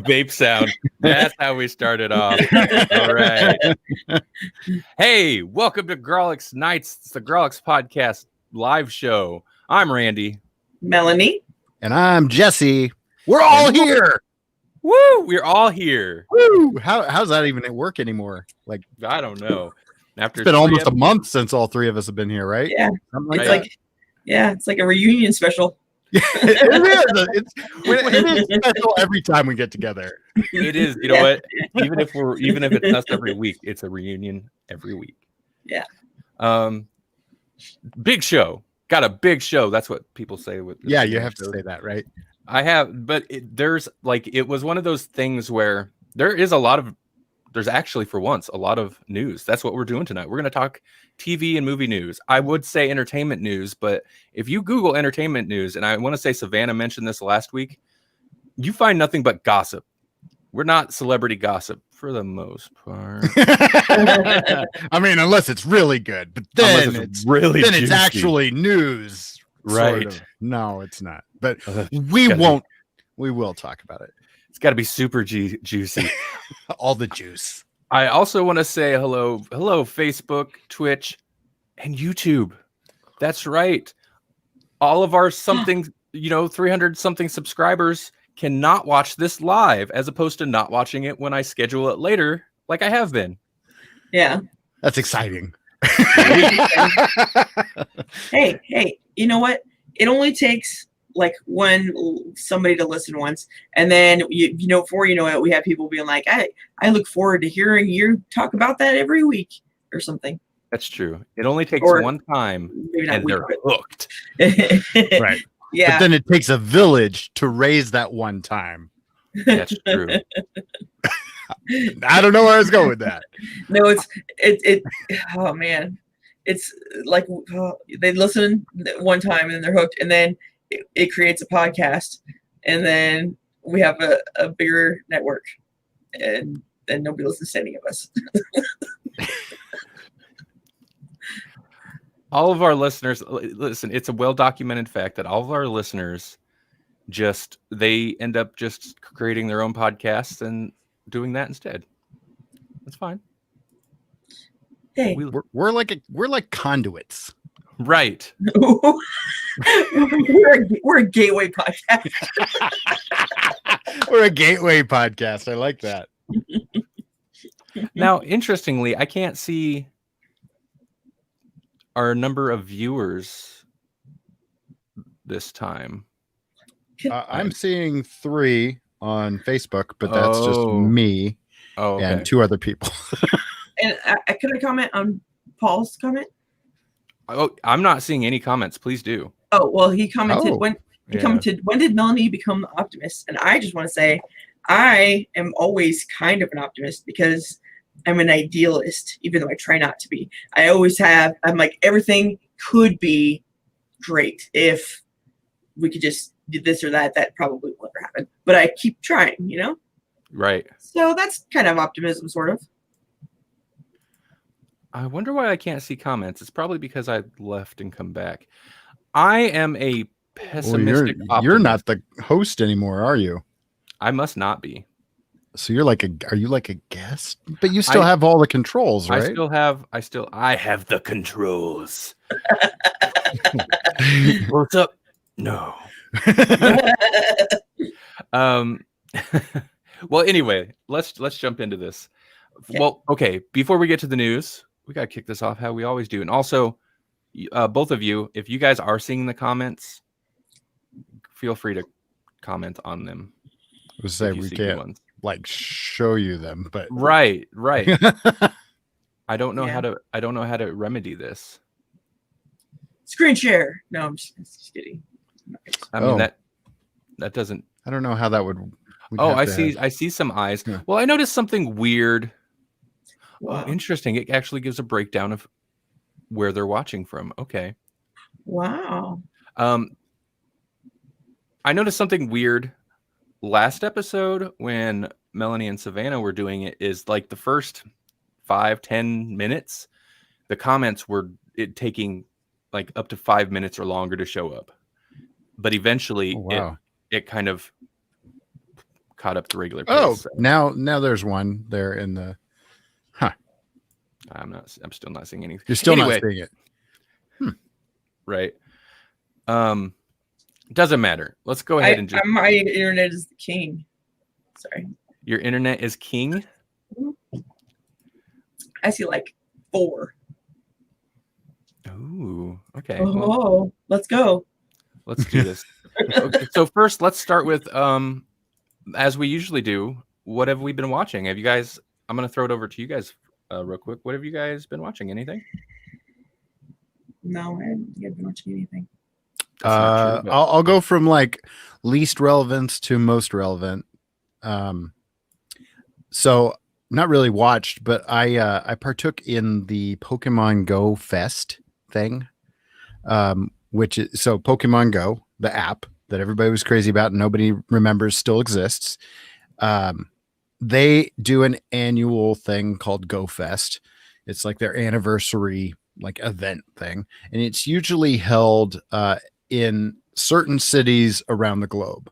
Vape sound. That's how we started off. All right. Hey, welcome to Grawlix Nights. It's the Grawlix Podcast live show. I'm Randy. Melanie. And I'm Jesse. We're all here. Woo! We're all here. Woo! How's that even work anymore? Like, I don't know. After it's been almost a month since all three of us have been here, right? Yeah. It's like a reunion special. It is special every time we get together. It is. You know what? Even if it's us every week, it's a reunion every week. Yeah. Big show. Got a big show. That's what people say with. Yeah, you have to say that, right? I have, but it was one of those things where there's actually for once a lot of news. That's what we're doing tonight. We're going to talk TV and movie news. I would say entertainment news, but if you Google entertainment news, and I want to say Savannah mentioned this last week, you find nothing but gossip. We're not celebrity gossip for the most part. I mean, unless it's really good, but then it's really juicy. It's actually news. Right. Sort of. No, it's not. But we will talk about it. It's got to be super juicy. All the juice. I also want to say hello, Facebook, Twitch, and YouTube. That's right. All of our 300 something subscribers cannot watch this live, as opposed to not watching it when I schedule it later, like I have been. Yeah. That's exciting. Hey, you know what? It only takes like somebody to listen once, and then before you know it, we have people being like, I look forward to hearing you talk about that every week or something. That's true. It only takes one time, and they're hooked. Right. Yeah. But then it takes a village to raise that one time. That's true. I don't know where I was going with that. No, it. Oh man, it's like they listen one time and then they're hooked, and then it creates a podcast, and then we have a bigger network, and then nobody listens to any of us. All of our listeners, listen, it's a well-documented fact that all of our listeners they end up just creating their own podcasts and doing that instead. That's fine. Hey, we're like conduits. Right. we're a gateway podcast. We're a gateway podcast. I like that. Now, interestingly, I can't see our number of viewers this time. I'm seeing 3 on Facebook, but that's just me and 2 other people. And can I comment on Paul's comment? Oh, I'm not seeing any comments. Please do. Oh, well, he commented when did Melanie become the optimist? And I just want to say I am always kind of an optimist because I'm an idealist, even though I try not to be. I'm like, everything could be great if we could just do this or that. That probably will never happen. But I keep trying, Right. So that's kind of optimism, sort of. I wonder why I can't see comments. It's probably because I left and come back. I am a pessimistic optimist. You're not the host anymore, are you? I must not be. So are you like a guest? But you still have all the controls, right? I have the controls. What's up? No. Well, anyway, let's jump into this. Okay. Well, okay, before we get to the news, we got to kick this off how we always do. And also, both of you, if you guys are seeing the comments, feel free to comment on them. I would say we can't show you them, but right. I don't know how to remedy this. Screen share. No, I'm just kidding. I mean that doesn't. I don't know how that would. I see some eyes. Yeah. Well, I noticed something weird. Wow. Oh, interesting. It actually gives a breakdown of where they're watching from. Okay. Wow. I noticed something weird last episode when Melanie and Savannah were doing it. Is like the first 5-10 minutes, the comments were taking like up to 5 minutes or longer to show up. but eventually wow. it kind of caught up to regular pace. Oh, so. now there's one there in the. Huh. I'm still not seeing anything. You're still not seeing it. Right. Doesn't matter. Let's go ahead and just. My internet is the king. Sorry. Your internet is king? I see like 4. Ooh, okay. Oh, well, let's go. Let's do this. Okay, so first, let's start with, as we usually do, what have we been watching? Have you guys, I'm going to throw it over to you guys real quick. What have you guys been watching? Anything? No, I haven't been watching anything. True, but... I'll go from like least relevance to most relevant. So not really watched, but I partook in the Pokemon Go Fest thing, which is so Pokemon Go, the app that everybody was crazy about and nobody remembers still exists. They do an annual thing called Go Fest. It's like their anniversary like event thing, and it's usually held in certain cities around the globe.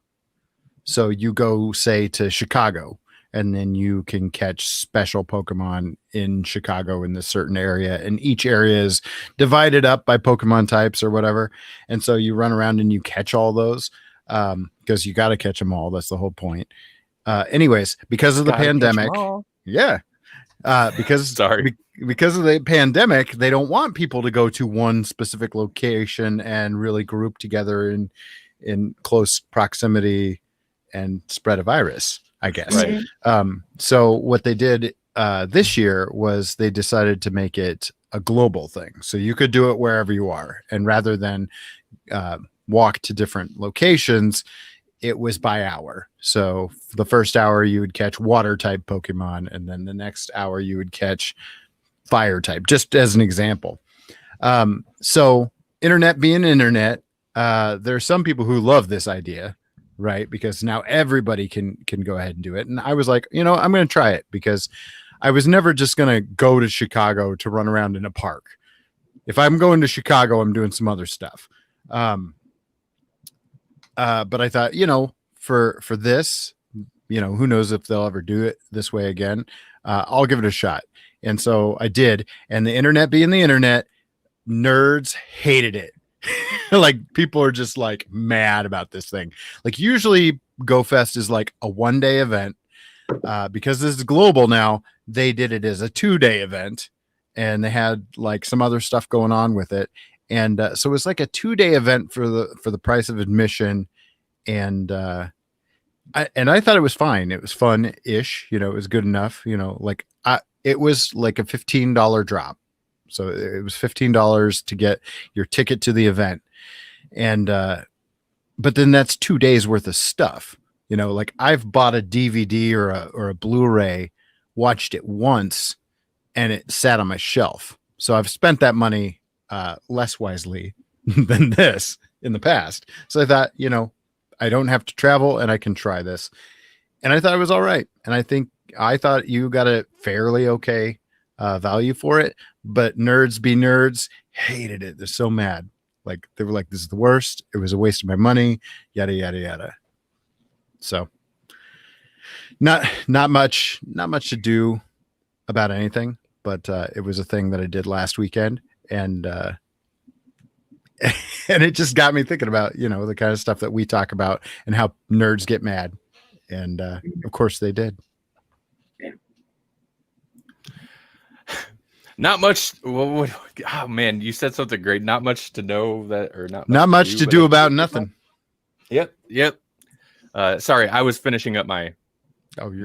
So you go, say, to Chicago, and then you can catch special Pokemon in Chicago in this certain area. And each area is divided up by Pokemon types or whatever. And so you run around and you catch all those because you got to catch them all. That's the whole point. Anyways, because of the pandemic. Yeah. Because of the pandemic, they don't want people to go to one specific location and really group together in close proximity and spread a virus, I guess. Right. So what they did this year was they decided to make it a global thing. So you could do it wherever you are. And rather than walk to different locations, it was by hour. So the first hour you would catch water type Pokemon, and then the next hour you would catch fire type, just as an example. So internet being internet, there are some people who love this idea, right? Because now everybody can go ahead and do it. And I was like, I'm going to try it because I was never just going to go to Chicago to run around in a park. If I'm going to Chicago, I'm doing some other stuff. But I thought, for this, who knows if they'll ever do it this way again. I'll give it a shot. And so I did. And the internet being the internet, nerds hated it. Like people are just like mad about this thing. Like usually GoFest is like a 1-day event. Because this is global now, they did it as a 2-day event, and they had like some other stuff going on with it. And so it was like a 2-day event for the price of admission. And I thought it was fine. It was fun-ish, it was good enough, it was like a $15 drop. So it was $15 to get your ticket to the event. And, but then that's 2 days worth of stuff, like I've bought a DVD or a Blu-ray, watched it once, and it sat on my shelf. So I've spent that money, less wisely than this in the past. So I thought, I don't have to travel and I can try this. And I thought it was all right. And I thought you got a fairly okay value for it, but nerds be nerds hated it. They're so mad. Like they were like, this is the worst. It was a waste of my money, yada, yada, yada. So not much to do about anything, but it was a thing that I did last weekend. And and it just got me thinking about, the kind of stuff that we talk about and how nerds get mad. And of course they did. Yeah. Not much. Oh man, you said something great. Not much to know that, or not much to do about nothing. Yep. Sorry, I was finishing up the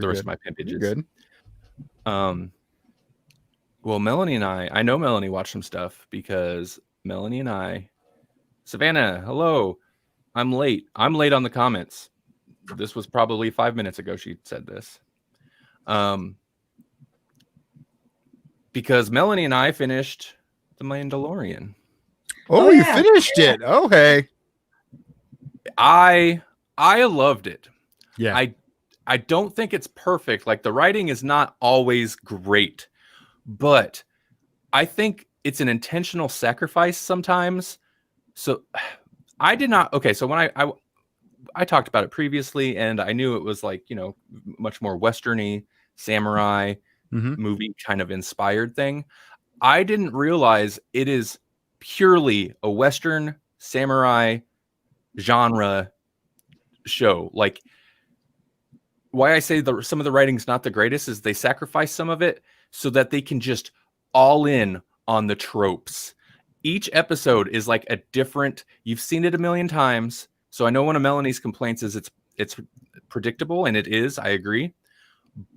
rest of my pages. You're good. Well, Melanie and I know Melanie watched some stuff because Melanie and I, Savannah, hello. I'm late on the comments. This was probably 5 minutes ago she said this. Because Melanie and I finished The Mandalorian. Oh, you finished it. Okay. I loved it. Yeah. I don't think it's perfect. Like the writing is not always great, but I think it's an intentional sacrifice sometimes. So I did not. Okay, so when I talked about it previously, and I knew it was like, you know, much more westerny, samurai movie kind of inspired thing. I didn't realize it is purely a Western samurai genre show. Like, why I say some of the writing's not the greatest is they sacrifice some of it so that they can just all in on the tropes. Each episode is like a different, you've seen it a million times. So I know one of Melanie's complaints is it's predictable, and it is, I agree.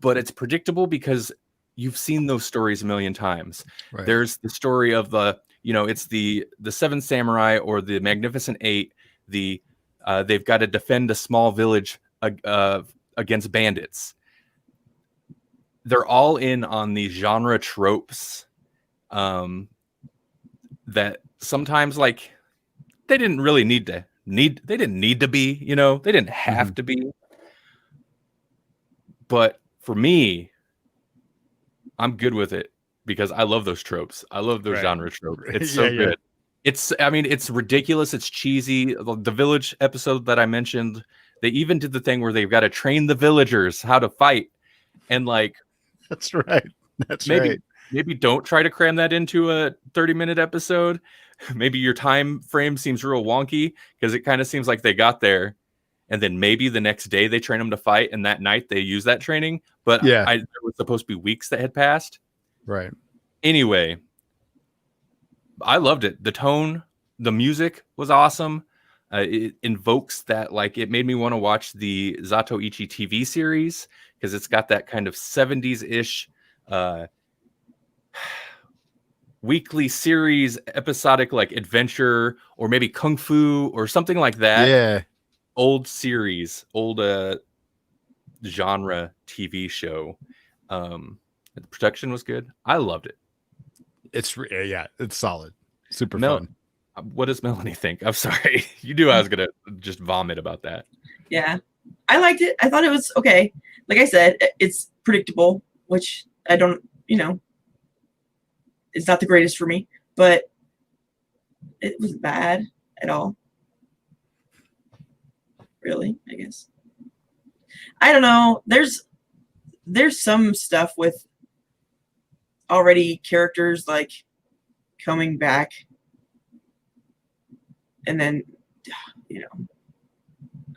But it's predictable because you've seen those stories a million times. Right. There's the story of it's the Seven Samurai or the Magnificent Eight. They've got to defend a small village against bandits. They're all in on these genre tropes that sometimes, like, they didn't really need to be, they didn't have to be. But for me, I'm good with it because I love those tropes. I love those genre tropes. It's so good. It's ridiculous. It's cheesy. The village episode that I mentioned, they even did the thing where they've got to train the villagers how to fight. And like, that's right. Maybe don't try to cram that into a 30-minute episode. Maybe your time frame seems real wonky because it kind of seems like they got there and then maybe the next day they train them to fight, and that night they use that training. But there was supposed to be weeks that had passed. Right. Anyway, I loved it. The tone, the music was awesome. It invokes that, like, it made me want to watch the Zatoichi TV series because it's got that kind of 70s-ish weekly series, episodic, like adventure or maybe kung fu or something like that. Yeah. Old series, old genre TV show. The production was good. I loved it. It's solid. Super fun. What does Melanie think? I'm sorry. You knew I was going to just vomit about that. Yeah. I liked it. I thought it was okay. Like I said, it's predictable, which I don't, it's not the greatest for me, but it wasn't bad at all. Really, I guess. I don't know. There's some stuff with already characters like coming back and then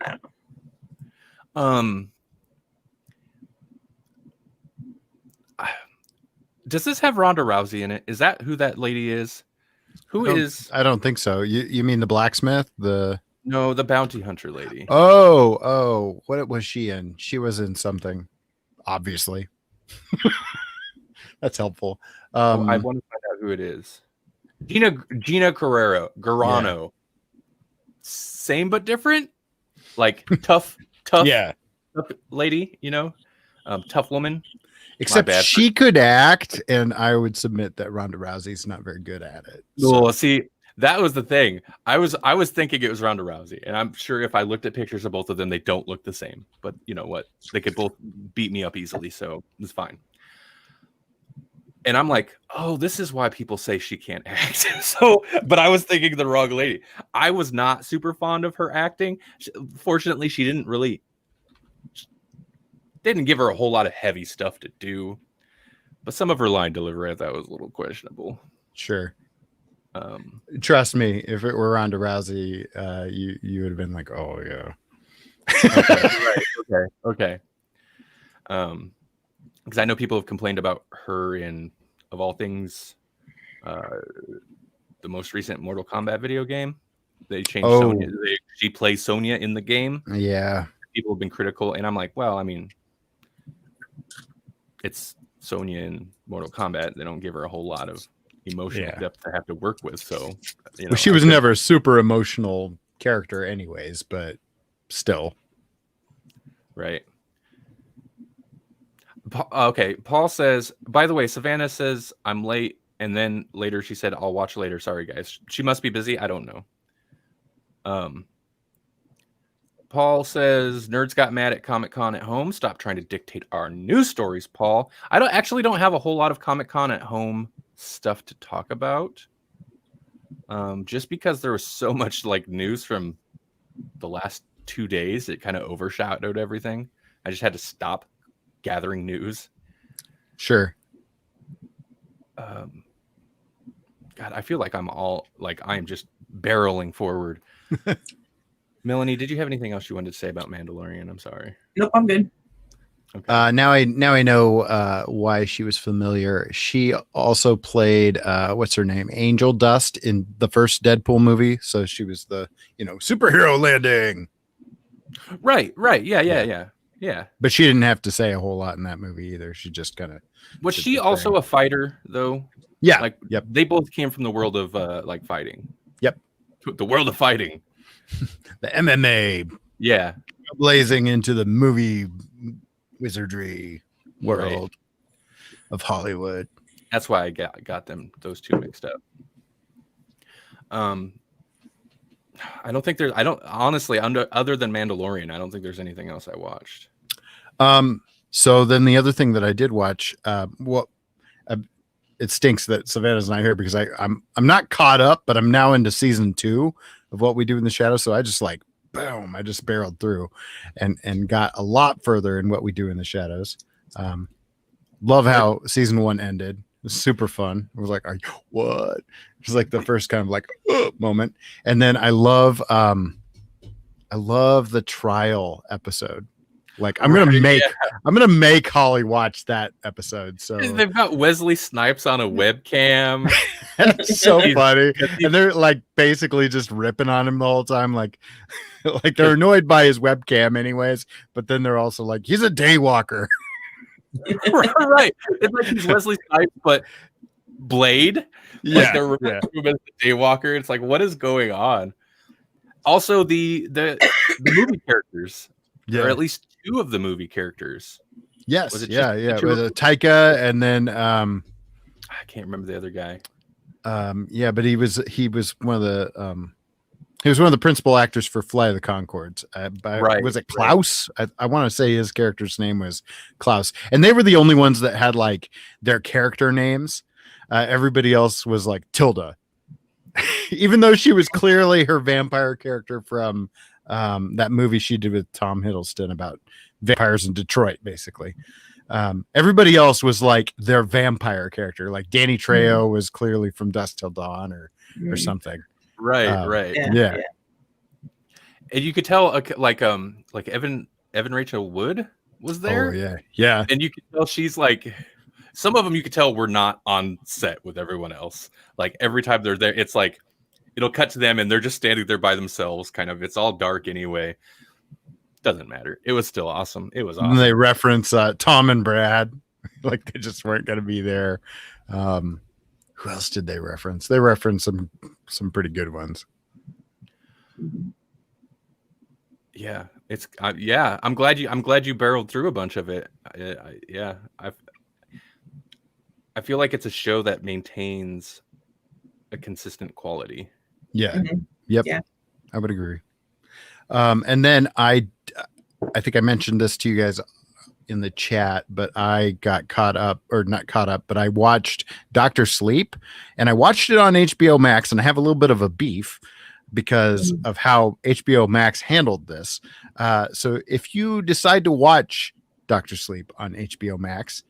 I don't know. Does this have Ronda Rousey in it? Is that who that lady is? I don't think so. You mean the blacksmith? No, the bounty hunter lady. Oh, what was she in? She was in something, obviously. That's helpful. I want to find out who it is. Gina Carrano. Yeah. Same but different. Like tough tough lady, tough woman. Except she could act, and I would submit that Ronda Rousey's not very good at it. So. Well, see, that was the thing. I was thinking it was Ronda Rousey, and I'm sure if I looked at pictures of both of them, they don't look the same. But you know what? They could both beat me up easily, so it's fine. And I'm like, oh, this is why people say she can't act. But I was thinking the wrong lady. I was not super fond of her acting. Fortunately, she didn't give her a whole lot of heavy stuff to do. But some of her line delivery I thought was a little questionable. Sure. Trust me, if it were Ronda Rousey, you would have been like, oh yeah. Okay. Because I know people have complained about her in, of all things, the most recent Mortal Kombat video game. They changed Sonya. She plays Sonya in the game. Yeah. People have been critical, and I'm like, well, I mean, it's Sonya in Mortal Kombat. They don't give her a whole lot of emotional depth to have to work with. So, well, she was never a super emotional character anyways, but still. Right. Okay. Paul says, by the way, Savannah says, I'm late. And then later she said, I'll watch later. Sorry, guys. She must be busy. I don't know. Paul says, nerds got mad at Comic-Con at home. Stop trying to dictate our news stories, Paul. I don't have a whole lot of Comic-Con at home stuff to talk about. just because there was so much like news from the last 2 days, it kind of overshadowed everything. I just had to stop gathering news. Sure. God, I feel like I'm just barreling forward. Melanie, did you have anything else you wanted to say about Mandalorian? I'm sorry. Nope, I'm good. Okay. Now I know why she was familiar. She also played what's her name, Angel Dust, in the first Deadpool movie. So she was the superhero landing. Right. Yeah. But she didn't have to say a whole lot in that movie either. She just kind of. Was she also a fighter though? Yeah. Like, yep. They both came from the world of like fighting. Yep. The world of fighting. The MMA. Yeah. Blazing into the movie wizardry world of Hollywood. That's why I got those two mixed up. I don't think honestly, other than Mandalorian, I don't think there's anything else I watched. So then the other thing that I did watch, it stinks that Savannah's not here because I'm not caught up, but I'm now into season 2 of What We Do in the Shadows. So I just boom, I just barreled through and got a lot further in What We Do in the Shadows. Love how season 1 ended. It was super fun. It was like, what? It was like the first kind of moment. And then I love the trial episode. Like I'm gonna make Holly watch that episode. So they've got Wesley Snipes on a webcam. It's so funny, and they're like basically just ripping on him the whole time. Like they're annoyed by his webcam, anyways. But then they're also like, he's a daywalker. Right. It's like he's Wesley Snipes, but Blade. Yeah. Like they're referring to him as the daywalker. It's like, what is going on? Also, the movie characters. Yeah. Or at least 2 of the movie characters. Yes. It was Taika, and then I can't remember the other guy. But he was one of the principal actors for Flight of the Conchords. Was it Klaus? Right. I want to say his character's name was Klaus, and they were the only ones that had like their character names. Everybody else was like Tilda, even though she was clearly her vampire character from that movie she did with Tom Hiddleston about vampires in Detroit, basically. Everybody else was like their vampire character. Like Danny Trejo was clearly from Dusk Till Dawn or something. Right. Yeah. And you could tell like Evan Rachel Wood was there. Oh, yeah. And you could tell she's like, some of them you could tell were not on set with everyone else. Like every time they're there, it's like it'll cut to them and they're just standing there by themselves. Kind of, it's all dark anyway. Doesn't matter. It was still awesome. It was awesome. And they reference Tom and Brad, like they just weren't going to be there. Who else did they reference? They referenced some pretty good ones. Yeah, it's I'm glad you barreled through a bunch of it. I feel like it's a show that maintains a consistent quality. Yeah. Mm-hmm. Yep. Yeah. I would agree. And then I think I mentioned this to you guys in the chat, but I got not caught up, but I watched Dr. Sleep, and I watched it on HBO Max, and I have a little bit of a beef because of how HBO Max handled this. So if you decide to watch Dr. Sleep on HBO Max,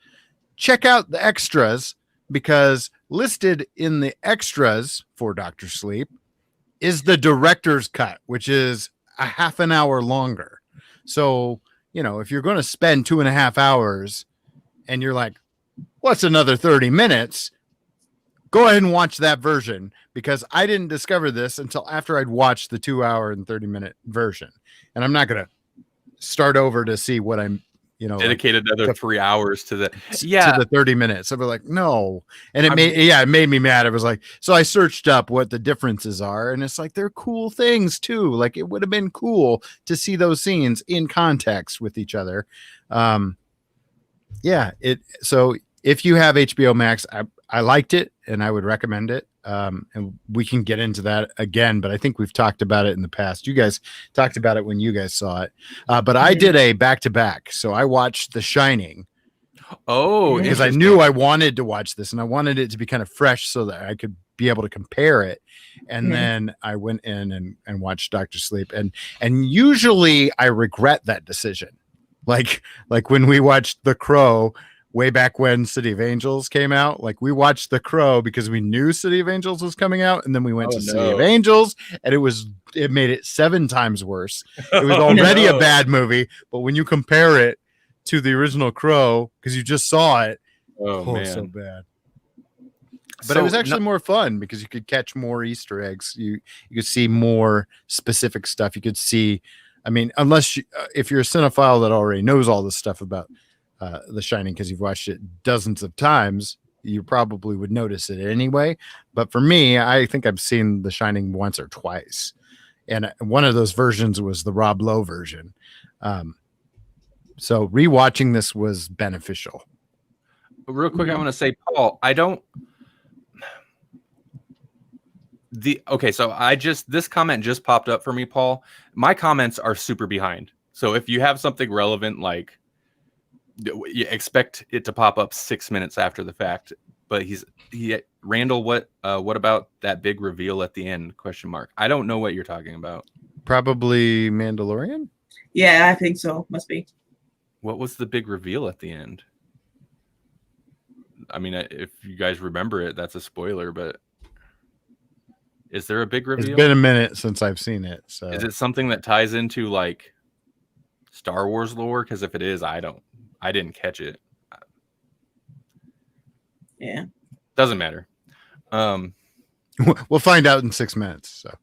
check out the extras, because listed in the extras for Dr. Sleep is the director's cut, which is a half an hour longer. So, if you're going to spend 2.5 hours and you're like, what's another 30 minutes? Go ahead and watch that version, because I didn't discover this until after I'd watched the 2 hour and 30-minute version. And I'm not going to start over to see what I'm, dedicated another 3 hours to the to the 30 minutes. I was like, no. And it made me mad. It was like, so I searched up what the differences are, and it's like, they're cool things too. Like, it would have been cool to see those scenes in context with each other. So if you have HBO Max, I liked it and I would recommend it. And we can get into that again, but I think we've talked about it in the past. You guys talked about it when you guys saw it. But I did a back-to-back. So I watched The Shining Oh, because I knew I wanted to watch this and I wanted it to be kind of fresh so that I could be able to compare it. And then I went in and watched Dr. Sleep, and usually I regret that decision. Like when we watched The Crow way back when City of Angels came out, like we watched The Crow because we knew City of Angels was coming out, and then we went to City of Angels, and it made it 7 times worse. It was already a bad movie, but when you compare it to the original Crow, because you just saw it, man, so bad. But it was actually more fun because you could catch more Easter eggs. You could see more specific stuff. You could see, I mean, if you're a cinephile that already knows all this stuff about The Shining because you've watched it dozens of times, you probably would notice it anyway. But for me, I think I've seen The Shining once or twice. And one of those versions was the Rob Lowe version. So rewatching this was beneficial. Real quick, I want to say, Paul, so this comment just popped up for me, Paul. My comments are super behind. So if you have something relevant, like you expect it to pop up 6 minutes after the fact. But Randall, what about that big reveal at the end? ? I don't know what you're talking about. Probably Mandalorian? Yeah, I think so. Must be. What was the big reveal at the end? I mean, if you guys remember it, that's a spoiler, but is there a big reveal? It's been a minute since I've seen it. So is it something that ties into like Star Wars lore? Because if it is, I didn't catch it. Yeah. Doesn't matter. We'll find out in 6 minutes. So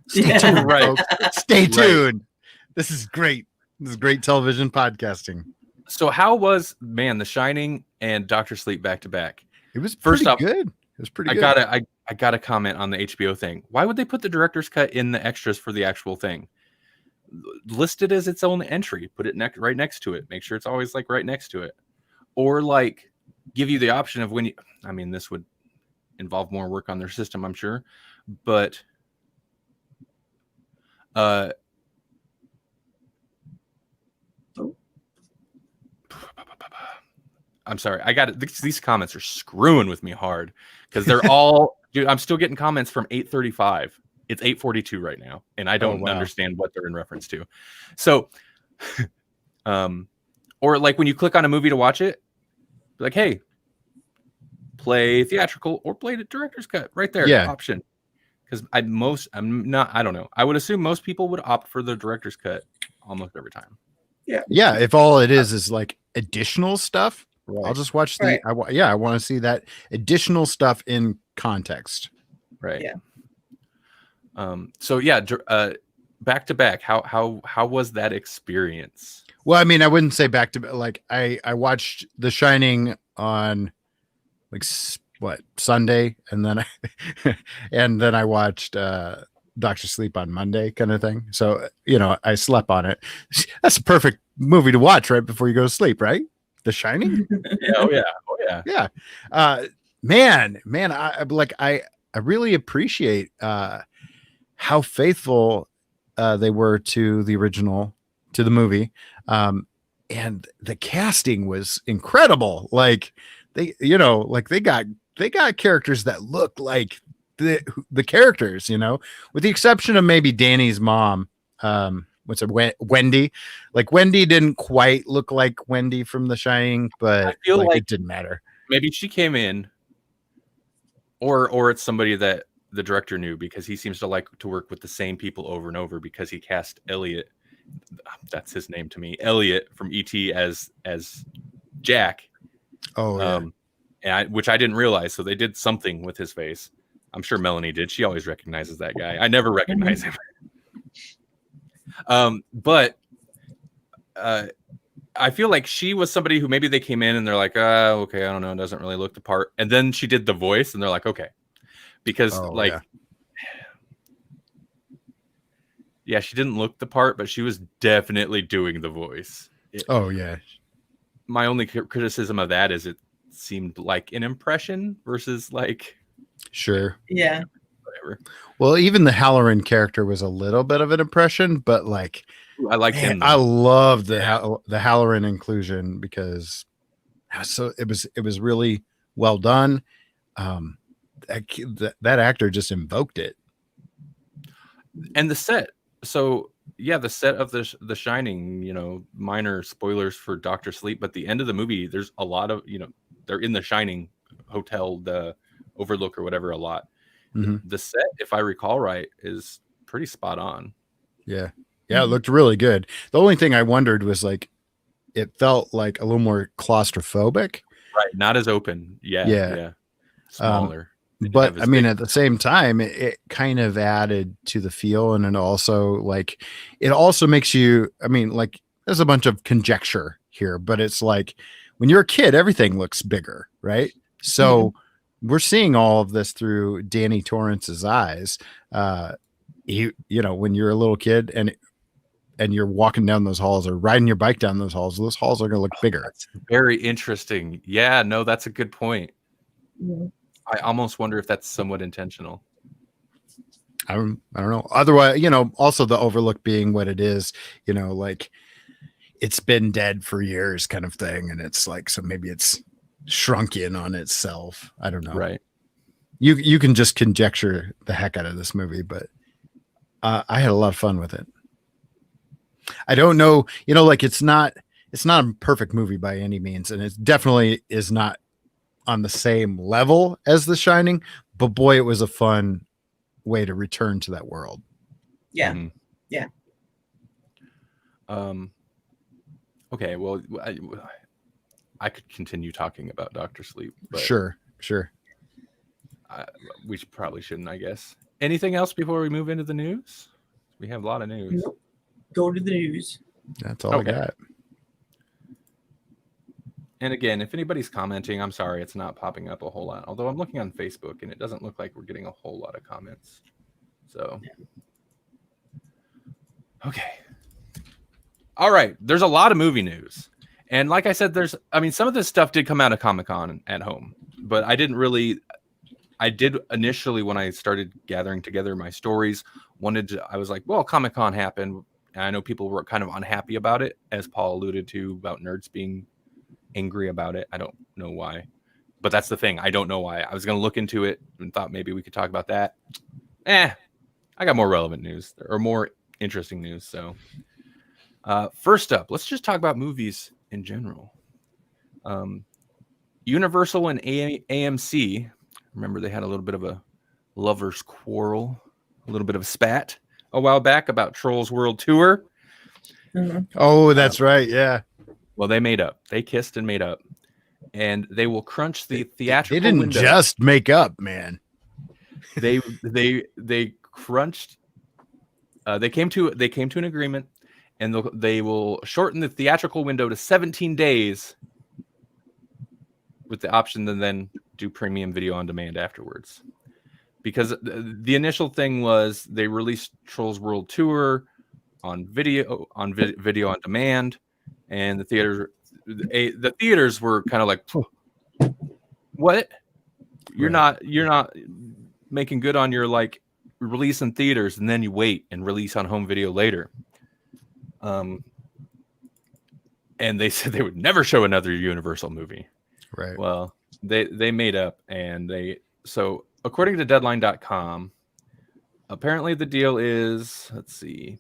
Stay tuned, right. Folks. Stay tuned. This is great. This is great television podcasting. So how was The Shining and Dr. Sleep back to back? It was First pretty off, good. It was pretty good. I got to comment on the HBO thing. Why would they put the director's cut in the extras for the actual thing? List it as its own entry. Put it right next to it. Make sure it's always like right next to it. Or like give you the option of when you, I mean, this would involve more work on their system, I'm sure. But I'm sorry. I got it. These comments are screwing with me hard because they're all, dude, I'm still getting comments from 8:35. It's 8:42 right now, and I don't understand what they're in reference to. So, or like when you click on a movie to watch it, like, hey, play theatrical or play the director's cut right there. Yeah. Option. Because I don't know. I would assume most people would opt for the director's cut almost every time. Yeah. Yeah. If all it is like additional stuff, right. I'll just watch I want to see that additional stuff in context. Right. Yeah. So yeah, back to back. How was that experience? Well, I mean, I wouldn't say back to like I watched The Shining on like Sunday, and then I watched Dr. Sleep on Monday, kind of thing. So I slept on it. That's a perfect movie to watch right before you go to sleep, right? The Shining. Oh yeah. Man, I really appreciate how faithful they were to the original, to the movie, and the casting was incredible. Like they got characters that look like the characters, with the exception of maybe Danny's mom. What's her Wendy? Like Wendy didn't quite look like Wendy from The Shining, but I feel like it didn't matter. Maybe she came in, or it's somebody that the director knew, because he seems to like to work with the same people over and over, because he cast Elliot. That's his name to me, Elliot from E.T. as Jack. Oh, yeah. Which I didn't realize. So they did something with his face. I'm sure Melanie did. She always recognizes that guy. I never recognize him. But I feel like she was somebody who maybe they came in and they're like, okay, I don't know, it doesn't really look the part. And then she did the voice, and they're like, okay, because she didn't look the part, but she was definitely doing the voice. My only criticism of that is it seemed like an impression versus like, sure, yeah, whatever. Well, even the Halloran character was a little bit of an impression, but like, I like him. I love the Halloran inclusion because So it was really well done. That actor just invoked it. And the set. So yeah, the set of the Shining, you know, minor spoilers for Dr. Sleep, but the end of the movie, there's a lot of, you know, they're in the Shining hotel, the Overlook or whatever, a lot. Mm-hmm. The set, if I recall right, is pretty spot on. Yeah. Yeah, it looked really good. The only thing I wondered was like it felt like a little more claustrophobic. Right. Not as open. Yeah. Smaller. But I mean, at the same time, it kind of added to the feel. And it also makes you, I mean, like there's a bunch of conjecture here, but it's like when you're a kid, everything looks bigger, right? So we're seeing all of this through Danny Torrance's eyes. You know, when you're a little kid and you're walking down those halls or riding your bike down those halls are going to look bigger. That's very interesting. Yeah, no, that's a good point. Yeah. I almost wonder if that's somewhat intentional. I don't know. Otherwise, you know, also the Overlook being what it is, you know, like it's been dead for years kind of thing. And it's like, so maybe it's shrunk in on itself. I don't know. Right. You can just conjecture the heck out of this movie, but I had a lot of fun with it. I don't know, you know, like it's not a perfect movie by any means. And it definitely is not on the same level as The Shining, but boy, it was a fun way to return to that world. Yeah. Mm-hmm. Yeah. Okay. Well, I could continue talking about Dr. Sleep, but Sure. We probably shouldn't, I guess. Anything else before we move into the news? We have a lot of news. Nope. Go to the news. That's all I got. And again, if anybody's commenting, I'm sorry, it's not popping up a whole lot. Although I'm looking on Facebook and it doesn't look like we're getting a whole lot of comments. So, okay. All right. There's a lot of movie news. And like I said, some of this stuff did come out of Comic-Con at home, but I did initially, when I started gathering together my stories, I was like, well, Comic-Con happened. And I know people were kind of unhappy about it, as Paul alluded to, about nerds being angry about it. I don't know why, but that's the thing. I don't know why. I was going to look into it and thought maybe we could talk about that. I got more relevant news or more interesting news. So first up, let's just talk about movies in general. Universal and AMC, remember they had a little bit of a lovers quarrel, a little bit of a spat a while back about Trolls World Tour. Mm-hmm. Oh, that's right. Yeah. Well, they made up. They kissed and made up, and they will crunch the theatrical. They didn't window. Just make up, man. They crunched. They came to an agreement, and they will shorten the theatrical window to 17 days, with the option to then do premium video on demand afterwards. Because the initial thing was they released Trolls World Tour on video on demand. And the theaters were kind of like, what? You're not making good on your like release in theaters, and then you wait and release on home video later. And they said they would never show another Universal movie. Right. Well, they made up, and so according to Deadline.com, apparently the deal is, let's see.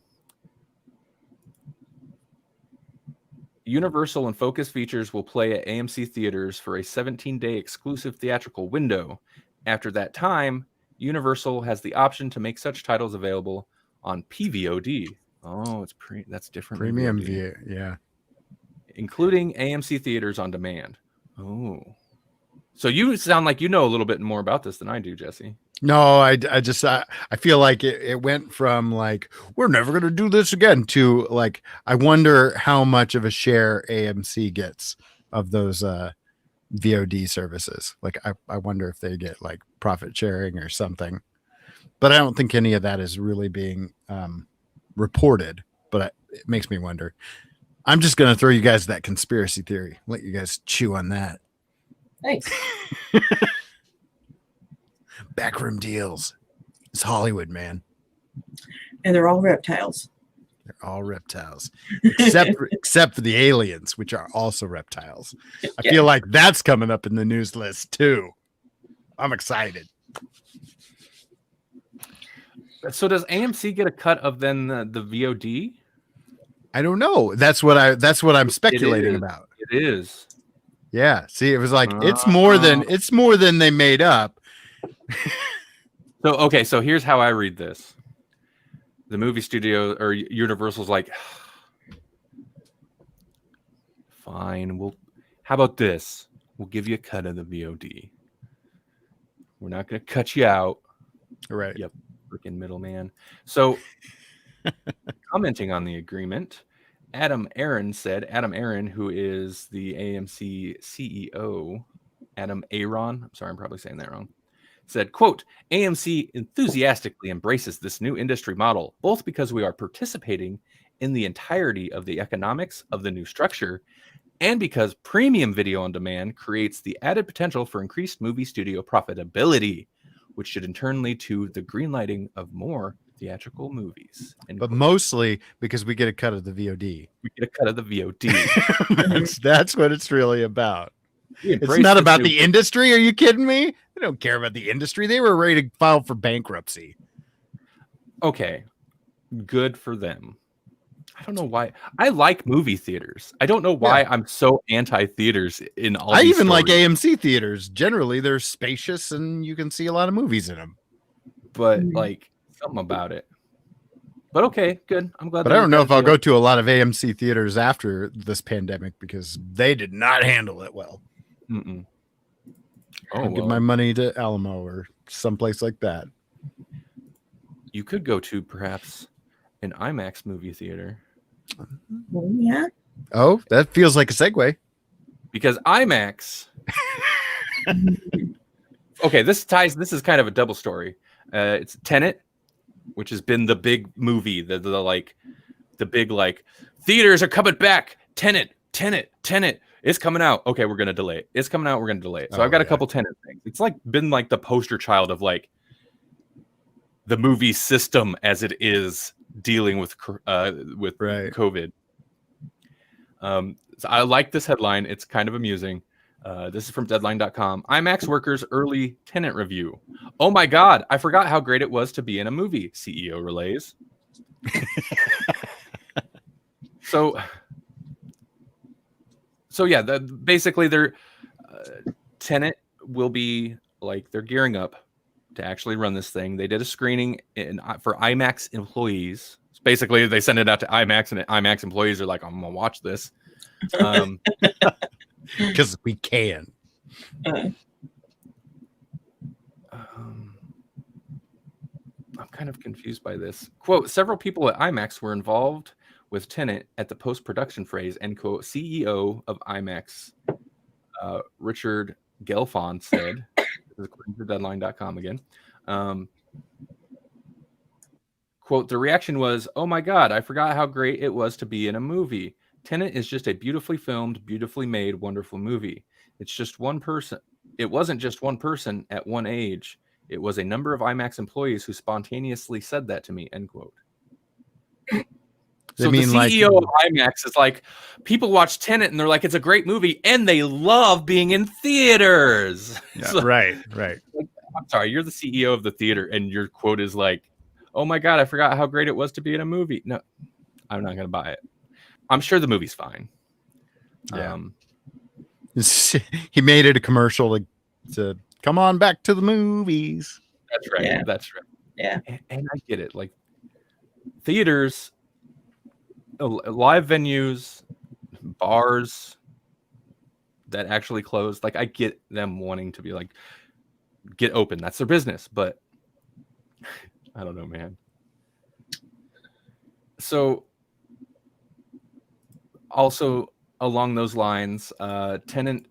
Universal and Focus Features will play at AMC theaters for a 17-day exclusive theatrical window. After that time, Universal has the option to make such titles available on PVOD. Oh, that's different. Premium view, yeah. Including AMC theaters on demand. Oh. So you sound like you know a little bit more about this than I do, Jesse. No, I feel like it went from like, we're never going to do this again to like, I wonder how much of a share AMC gets of those VOD services. Like, I wonder if they get like profit sharing or something, but I don't think any of that is really being reported, but it makes me wonder. I'm just going to throw you guys that conspiracy theory. Let you guys chew on that. Thanks. Backroom deals. It's Hollywood, man. And they're all reptiles. They're all reptiles, except for the aliens, which are also reptiles. I feel like that's coming up in the news list too. I'm excited. So does AMC get a cut of then the VOD? I don't know. That's what I'm speculating about. It is. Yeah. See, it was like it's more than they made up. So here's how I read this. The movie studio or Universal's like, fine, how about this? We'll give you a cut of the VOD. We're not gonna cut you out. Right. Yep. Freaking middleman. So commenting on the agreement, Adam Aaron, who is the AMC CEO, Adam Aaron, I'm sorry, I'm probably saying that wrong, said, quote, AMC enthusiastically embraces this new industry model, both because we are participating in the entirety of the economics of the new structure and because premium video on demand creates the added potential for increased movie studio profitability, which should in turn lead to the greenlighting of more theatrical movies. But mostly because we get a cut of the VOD. We get a cut of the VOD. That's what it's really about. It's not about the industry. Are you kidding me? They don't care about the industry. They were ready to file for bankruptcy. Okay. Good for them. I don't know why. I like movie theaters. I don't know why I'm so anti-theaters in all I these even stories. like AMC theaters. Generally, they're spacious and you can see a lot of movies in them. But like something about it. But okay, good. I'm glad. But I don't know if I'll go to a lot of AMC theaters after this pandemic because they did not handle it well. Mm-mm. I'll give my money to Alamo or someplace like that. You could go to perhaps an IMAX movie theater. Yeah. Oh, that feels like a segue. Because IMAX. Okay, this is kind of a double story. It's Tenet, which has been the big movie, the big like theaters are coming back. Tenet. It's coming out. Okay, we're gonna delay it. It's coming out. We're gonna delay it. So I've got a couple Tenet things. It's like been like the poster child of like the movie system as it is dealing with COVID. So I like this headline. It's kind of amusing. This is from Deadline.com. IMAX workers' early Tenet review. Oh my God, I forgot how great it was to be in a movie, CEO relays. So yeah, basically their Tenet will be like they're gearing up to actually run this thing. They did a screening for IMAX employees. So basically, they send it out to IMAX, and IMAX employees are like, "I'm gonna watch this," because we can. I'm kind of confused by this. Quote, several people at IMAX were involved with Tenet at the post-production phase, end quote. CEO of IMAX, Richard Gelfond said, this is according to Deadline.com again, quote, the reaction was, oh my God, I forgot how great it was to be in a movie. Tenet is just a beautifully filmed, beautifully made, wonderful movie. It's just one person. It wasn't just one person at one age. It was a number of IMAX employees who spontaneously said that to me, end quote. So the CEO of IMAX is like, people watch Tenet and they're like, it's a great movie, and they love being in theaters. Yeah, so, right. I'm sorry, you're the CEO of the theater, and your quote is like, oh my God, I forgot how great it was to be in a movie. No, I'm not going to buy it. I'm sure the movie's fine. Yeah. He made it a commercial to come on back to the movies. That's right. Yeah. That's right. Yeah. And I get it. Like theaters, live venues, bars that actually close. Like I get them wanting to be like, get open. That's their business. But I don't know, man. So also along those lines, Tenet,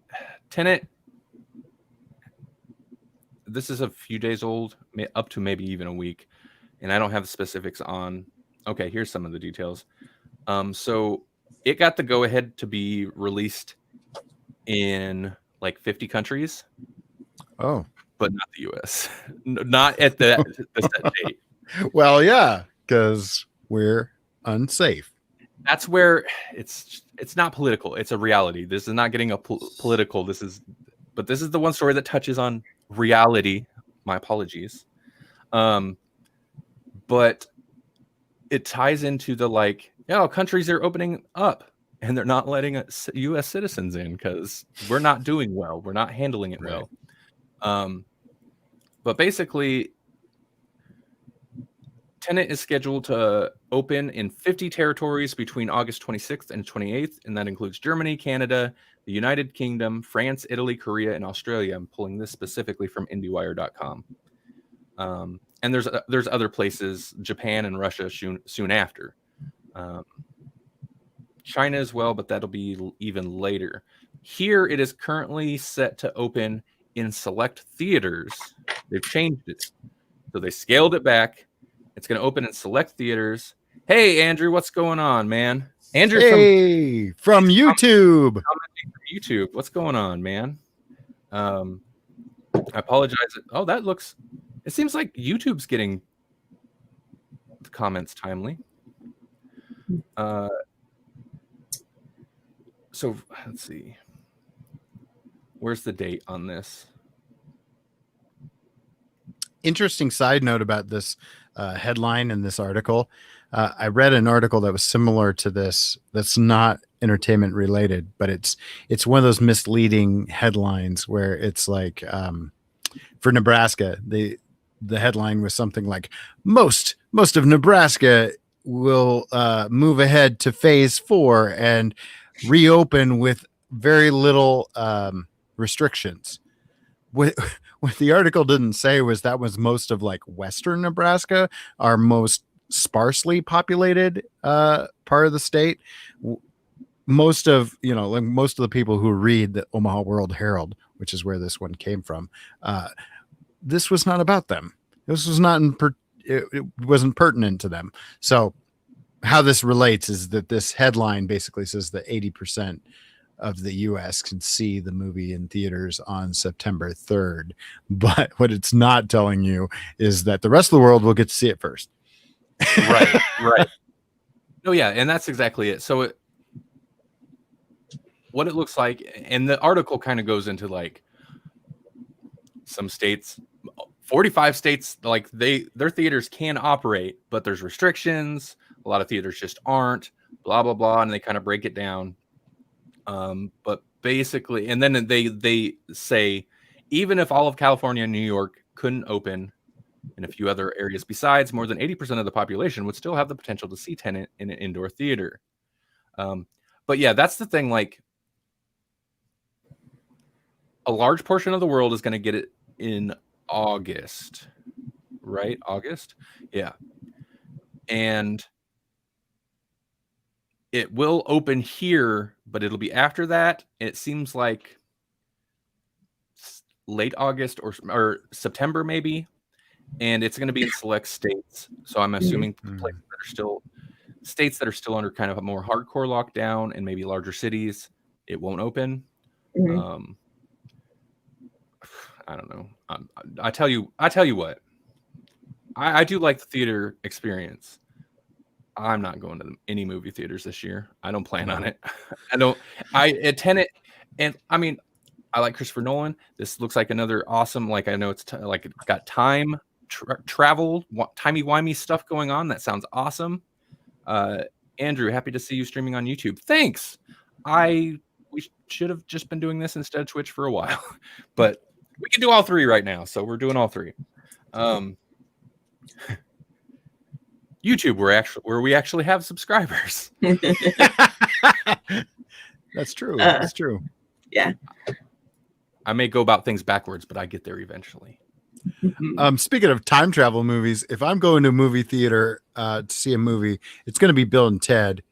this is a few days old, up to maybe even a week, and I don't have the specifics on. Okay, here's some of the details. So it got the go-ahead to be released in like 50 countries. Oh, but not the U.S. Not at the set date. Well, yeah, because we're unsafe. That's where it's not political. It's a reality. This is not getting a political. This is the one story that touches on reality. My apologies. But it ties into the countries are opening up and they're not letting U.S. citizens in because we're not doing well. We're not handling it well. But basically, Tenet is scheduled to open in 50 territories between August 26th and 28th, and that includes Germany, Canada, the United Kingdom, France, Italy, Korea, and Australia. I'm pulling this specifically from IndieWire.com. And there's other places, Japan and Russia soon after. China as well, but that'll be even later. Here it is currently set to open in select theaters. They've changed it. So they scaled it back. It's going to open in select theaters. Hey, Andrew, what's going on, man? Andrew from YouTube. YouTube. What's going on, man? I apologize. Oh, it seems like YouTube's getting the comments timely. So let's see. Where's the date on this? Interesting side note about this headline in this article. I read an article that was similar to this that's not entertainment related, but it's one of those misleading headlines where it's like for Nebraska, the headline was something like most of Nebraska will move ahead to phase 4 and reopen with very little restrictions. What the article didn't say was that was most of western Nebraska, our most sparsely populated part of the state. Most of the people who read the Omaha World Herald, which is where this one came from, this was not about them. This was not it wasn't pertinent to them. So how this relates is that this headline basically says that 80% of the U.S. can see the movie in theaters on September 3rd. But what it's not telling you is that the rest of the world will get to see it first. Right. Oh, yeah, and that's exactly it. So what it looks like, and the article kind of goes into some states, 45 states, their theaters can operate, but there's restrictions. A lot of theaters just aren't, blah, blah, blah, and they kind of break it down. But basically, and then they say, even if all of California and New York couldn't open, and a few other areas besides, more than 80% of the population would still have the potential to see Tenet in an indoor theater. But yeah, that's the thing. A large portion of the world is going to get it in August, right? August? Yeah. And it will open here, but it'll be after that. It seems like late August or September maybe, and it's going to be in select states. So I'm assuming states that are still under kind of a more hardcore lockdown and maybe larger cities, it won't open. I don't know. I tell you what, I do like the theater experience. I'm not going to any movie theaters this year. I don't plan on it. I attend it, and I mean, I like Christopher Nolan. This looks like another awesome. I know it's it's got time travel, timey-wimey stuff going on. That sounds awesome. Andrew, happy to see you streaming on YouTube. Thanks. We should have just been doing this instead of Twitch for a while, but we can do all three right now. So we're doing all three. YouTube, where we actually have subscribers. That's true. That's true. Yeah. I may go about things backwards, but I get there eventually. Speaking of time travel movies, if I'm going to a movie theater to see a movie, it's going to be Bill and Ted,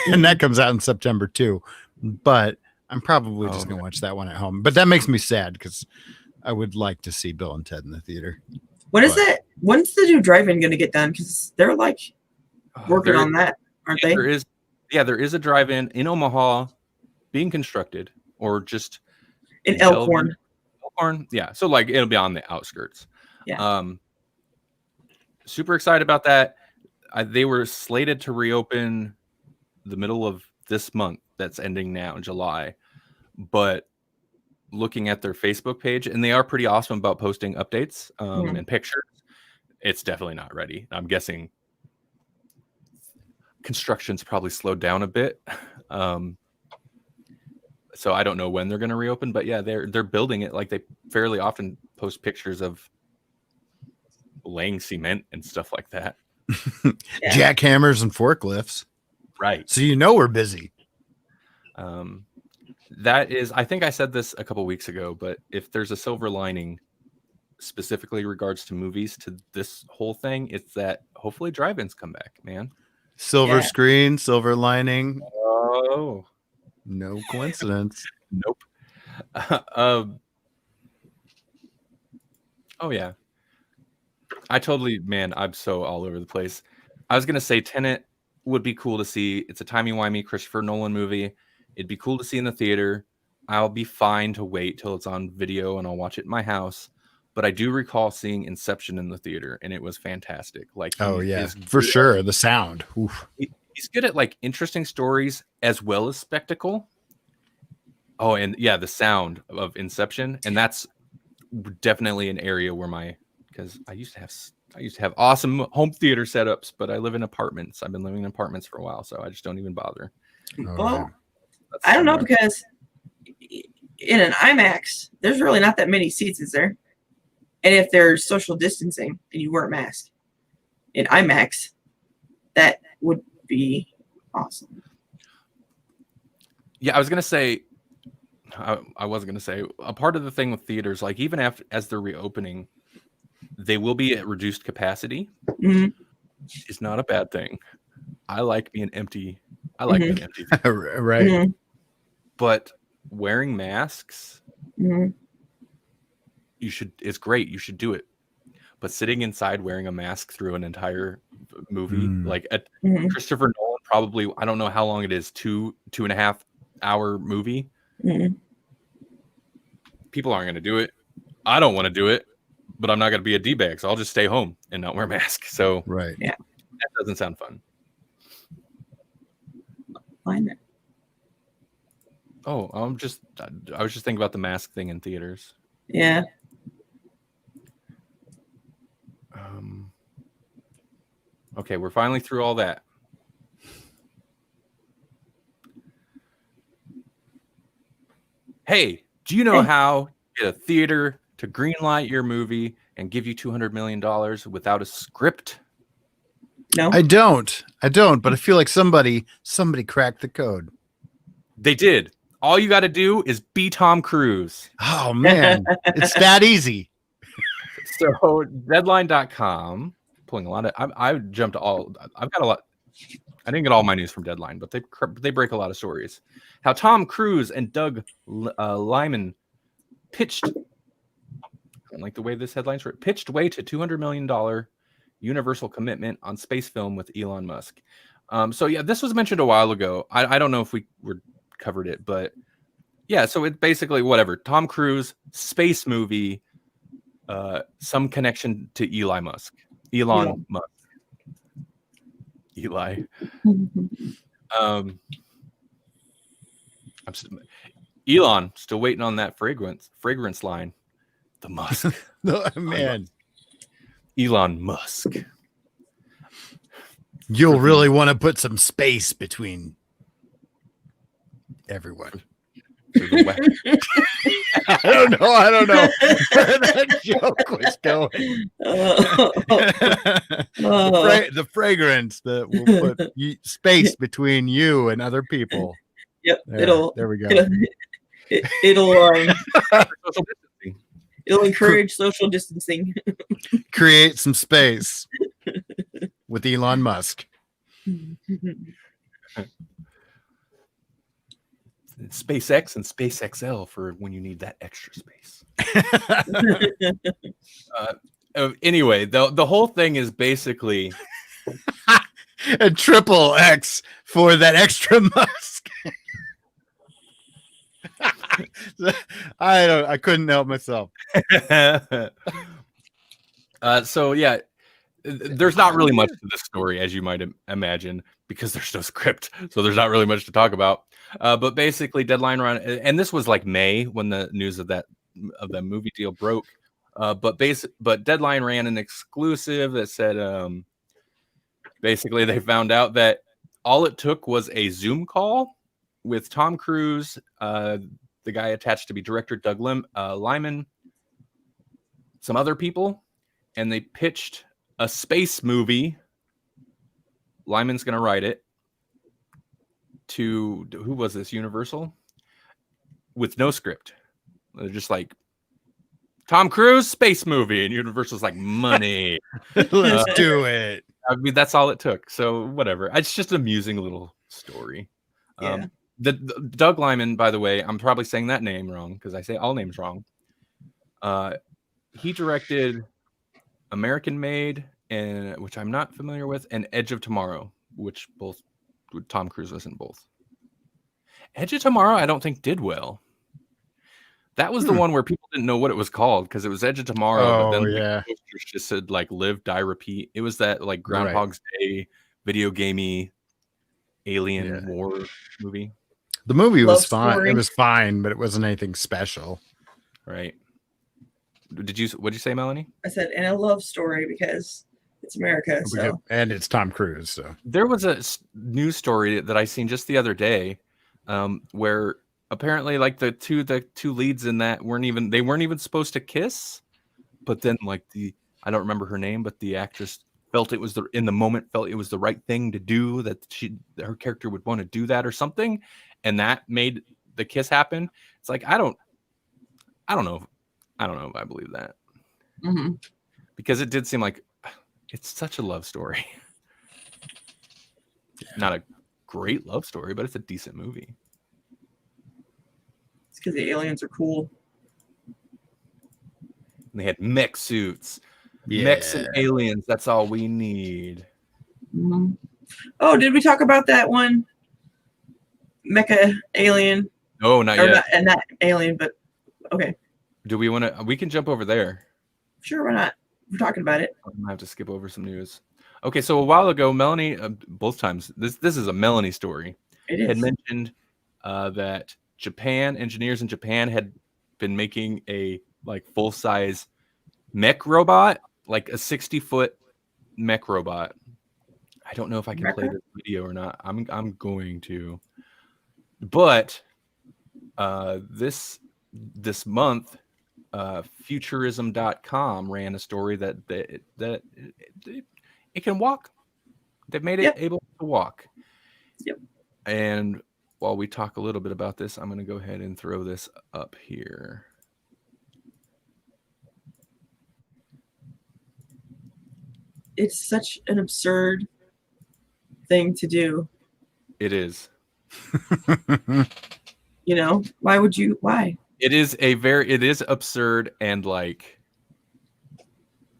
and that comes out in September too. But I'm probably just going to watch that one at home. But that makes me sad because I would like to see Bill and Ted in the theater. When's the new drive-in going to get done? Because they're working on that, aren't they? There is a drive-in in Omaha being constructed, or just in Elkhorn. Yeah. So it'll be on the outskirts. Yeah. Super excited about that. They were slated to reopen the middle of this month that's ending now in July, but looking at their Facebook page, and they are pretty awesome about posting updates and pictures, it's definitely not ready. I'm guessing construction's probably slowed down a bit. So I don't know when they're going to reopen, but yeah, they're building it. Like, they fairly often post pictures of laying cement and stuff like that. Jackhammers and forklifts. Right. So we're busy. That is, I think I said this a couple weeks ago, but if there's a silver lining specifically regards to movies to this whole thing, it's that hopefully drive-ins come back, man. Silver screen, silver lining. Oh, no coincidence. Nope. Oh yeah. I'm so all over the place. I was gonna say Tenet would be cool to see. It's a timey-wimey Christopher Nolan movie. It'd be cool to see in the theater. I'll be fine to wait till it's on video and I'll watch it in my house. But I do recall seeing Inception in the theater, and it was fantastic. Like, for sure. The sound. He's good at like interesting stories as well as spectacle. Oh, and yeah, the sound of Inception, and that's definitely an area where because I used to have awesome home theater setups, but I live in apartments. I've been living in apartments for a while, so I just don't even bother. Well, I don't know, because in an IMAX, there's really not that many seats, is there? And if there's social distancing and you wear a mask in IMAX, that would be awesome. Yeah, I was wasn't gonna say a part of the thing with theaters, like even as they're reopening, they will be at reduced capacity. It's not a bad thing. I like being empty. Being empty. Right. But wearing masks, it's great. You should do it. But sitting inside wearing a mask through an entire movie, like Christopher Nolan, probably, I don't know how long it is, 2.5 hour movie. People aren't going to do it. I don't want to do it, but I'm not going to be a D-bag, so I'll just stay home and not wear a mask. So that doesn't sound fun. Find it. Oh, I was just thinking about the mask thing in theaters. Yeah. Okay, we're finally through all that. Hey, do you know how to get a theater to greenlight your movie and give you $200 million without a script? No, I don't, but I feel like somebody cracked the code. They did. All you got to do is be Tom Cruise. Oh man, it's that easy. So Deadline.com, pulling a lot of. I've got a lot. I didn't get all my news from Deadline, but they break a lot of stories. How Tom Cruise and Doug Liman pitched. I don't like the way this headline's written. Pitched way to $200 million Universal commitment on space film with Elon Musk. So yeah, this was mentioned a while ago. I don't know if we covered it, but yeah. So it basically whatever. Tom Cruise space movie. Some connection to Elon Musk. Eli. Elon still waiting on that fragrance line. The Musk. Man. Elon Musk. You'll really want to put some space between everyone. I don't know where that joke was going. The fragrance that will put space between you and other people. Yep. There we go. It'll encourage social distancing. Create some space with Elon Musk. SpaceX and SpaceXL for when you need that extra space. Anyway, the whole thing is basically a triple X for that extra Musk. I couldn't help myself. So yeah, there's not really much to this story, as you might imagine, because there's no script, so there's not really much to talk about. But basically, Deadline ran, and this was like May when the news of the movie deal broke. But Deadline ran an exclusive that said, basically, they found out that all it took was a Zoom call with Tom Cruise, the guy attached to be director Doug Liman, some other people, and they pitched a space movie. Lyman's going to write it to, who was this, Universal? With no script. They're just like, Tom Cruise, space movie. And Universal's like, money. Let's do it. I mean, that's all it took. So whatever. It's just an amusing little story. Yeah. The Doug Liman, by the way, I'm probably saying that name wrong because I say all names wrong. He directed American Made, and which I'm not familiar with, and Edge of Tomorrow, which both Tom Cruise was in both. Edge of Tomorrow, I don't think did well. That was the one where people didn't know what it was called because it was Edge of Tomorrow, but then the posters just said like Live, Die, Repeat. It was that like Groundhog's Day, video gamey, alien war movie. The movie was fine. Story. It was fine, but it wasn't anything special. Right. What'd you say, Melanie? I said, and a love story because it's America. So. And it's Tom Cruise. So there was a news story that I seen just the other day, where apparently like the two leads in that weren't even supposed to kiss, but then like I don't remember her name, but the actress felt it was felt it was the right thing to do, that her character would want to do that or something, and that made the kiss happen. It's like I don't know if I believe that, because it did seem like it's such a love story. Not a great love story, but it's a decent movie. It's because the aliens are cool. And they had mech suits. Mechs and aliens, that's all we need. Oh, did we talk about that one mecha alien? No, not yet. And not alien, but okay. Do we want to? We can jump over there. Sure, why not? We're talking about it. I'm gonna have to skip over some news. Okay, so a while ago, Melanie, both times, this is a Melanie story. It is. Had mentioned that engineers in Japan had been making a like full size mech robot, like a 60-foot mech robot. I don't know if I can play this video or not. I'm going to, but this month, Futurism.com ran a story that it can walk. They've made it able to walk. Yep. And while we talk a little bit about this, I'm going to go ahead and throw this up here. It's such an absurd thing to do. It is. You know, why? It is absurd, and like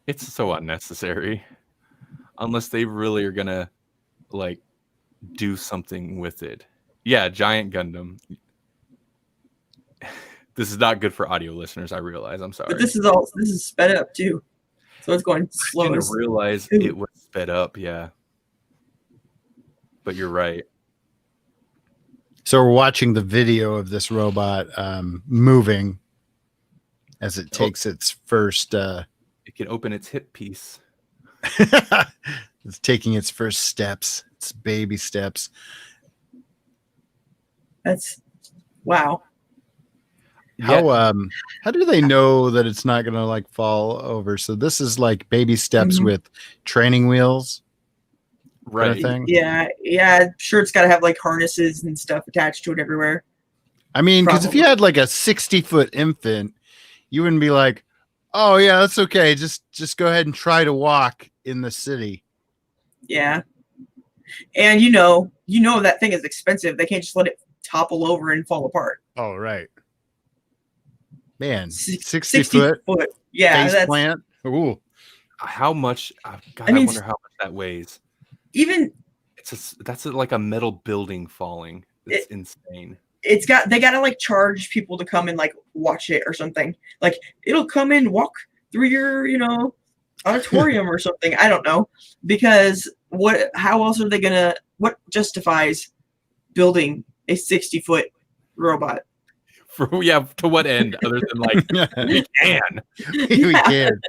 it's so unnecessary unless they really are gonna like do something with it. Yeah, Giant Gundam. This is not good for audio listeners, I realize. I'm sorry. But this is sped up too. So it's going slow. I didn't realize it was sped up, yeah. But you're right. So we're watching the video of this robot moving as it takes its first. It can open its hip piece. It's taking its first steps, its baby steps. That's wow. How do they know that it's not gonna like fall over? So this is like baby steps with training wheels. Right. Kind of thing. Yeah. Sure, it's got to have like harnesses and stuff attached to it everywhere. I mean, because if you had like a 60-foot infant, you wouldn't be like, "Oh yeah, that's okay. Just go ahead and try to walk in the city." Yeah, and you know that thing is expensive. They can't just let it topple over and fall apart. Oh right, man, 60 foot. Yeah, face plant. Ooh, how much? God, I wonder how much that weighs. Even that's like a metal building falling. It's insane. They gotta like charge people to come and like watch it or something. Like it'll come and walk through your, auditorium or something. I don't know, because how else are they gonna? What justifies building a 60-foot robot? To what end other than like we can. We can.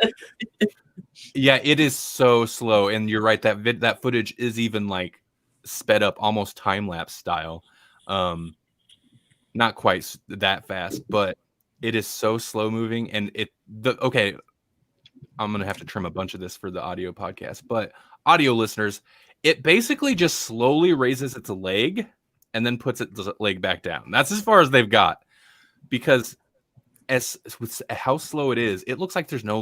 Yeah, it is so slow, and you're right. That footage is even like sped up, almost time lapse style. Not quite that fast, but it is so slow moving. And okay, I'm gonna have to trim a bunch of this for the audio podcast, but audio listeners, it basically just slowly raises its leg and then puts its leg back down. That's as far as they've got, because as with how slow it is, it looks like there's no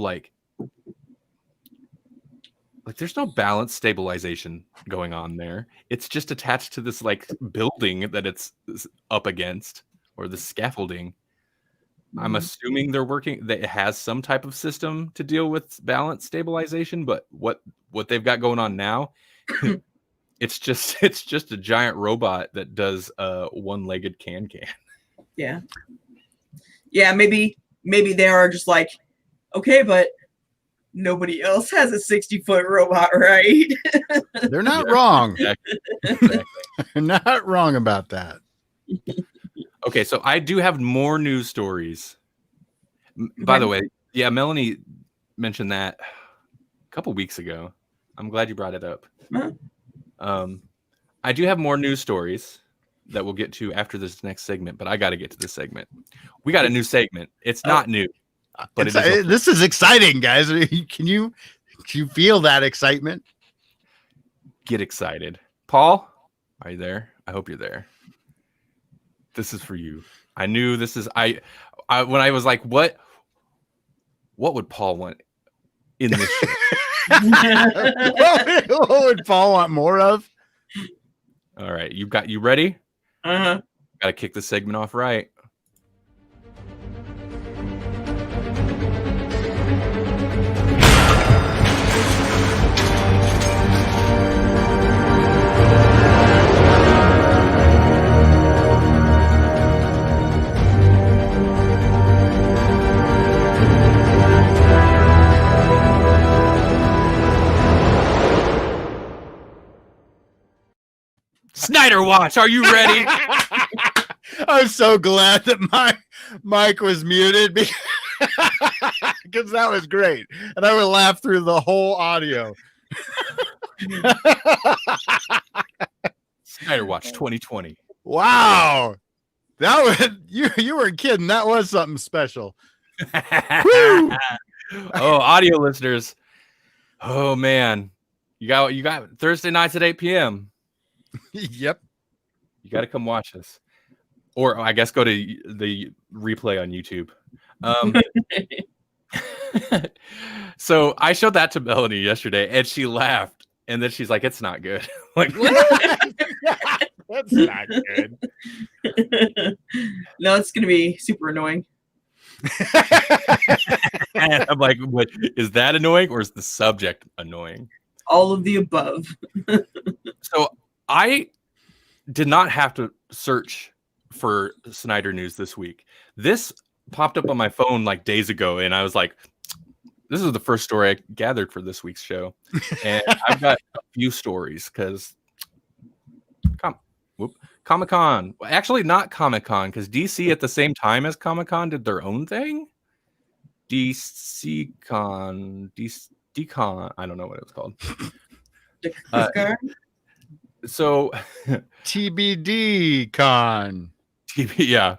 there's no balance stabilization going on there. It's just attached to this like building that it's up against, or the scaffolding. I'm assuming that it has some type of system to deal with balance stabilization, but what they've got going on now, it's just a giant robot that does one-legged can. Yeah. Yeah, maybe they are just like, okay, but nobody else has a 60-foot robot, right? They're not wrong. Exactly. They're not wrong about that. Okay, so I do have more news stories. By the way, yeah, Melanie mentioned that a couple weeks ago. I'm glad you brought it up. Huh? I do have more news stories that we'll get to after this next segment, but I got to get to this segment. We got a new segment. It's not new, but this is exciting, guys. Can you feel that excitement? Get excited. Paul, are you there? I hope you're there. This is for you. I knew this is I when I was like, what would Paul want in this show? What would Paul want more of? All right, you ready? Uh-huh. Got to kick the segment off right. Snyder Watch, are you ready? I'm so glad that my mic was muted because that was great. And I would laugh through the whole audio. Snyder Watch 2020. Wow. That was you weren't kidding. That was something special. Oh, audio listeners. Oh man. You got Thursday nights at 8 p.m. Yep. You got to come watch us. Or I guess go to the replay on YouTube. So I showed that to Melanie yesterday and she laughed. And then she's like, it's not good. Like, what? That's not good. No, it's going to be super annoying. And I'm like, what, is that annoying or is the subject annoying? All of the above. So I did not have to search for Snyder news this week. This popped up on my phone like days ago, and I was like, this is the first story I gathered for this week's show. And I've got a few stories because Comic-Con. Actually, not Comic-Con, because DC at the same time as Comic-Con did their own thing. DC-Con. I don't know what it was called. So TBD Con. Yeah.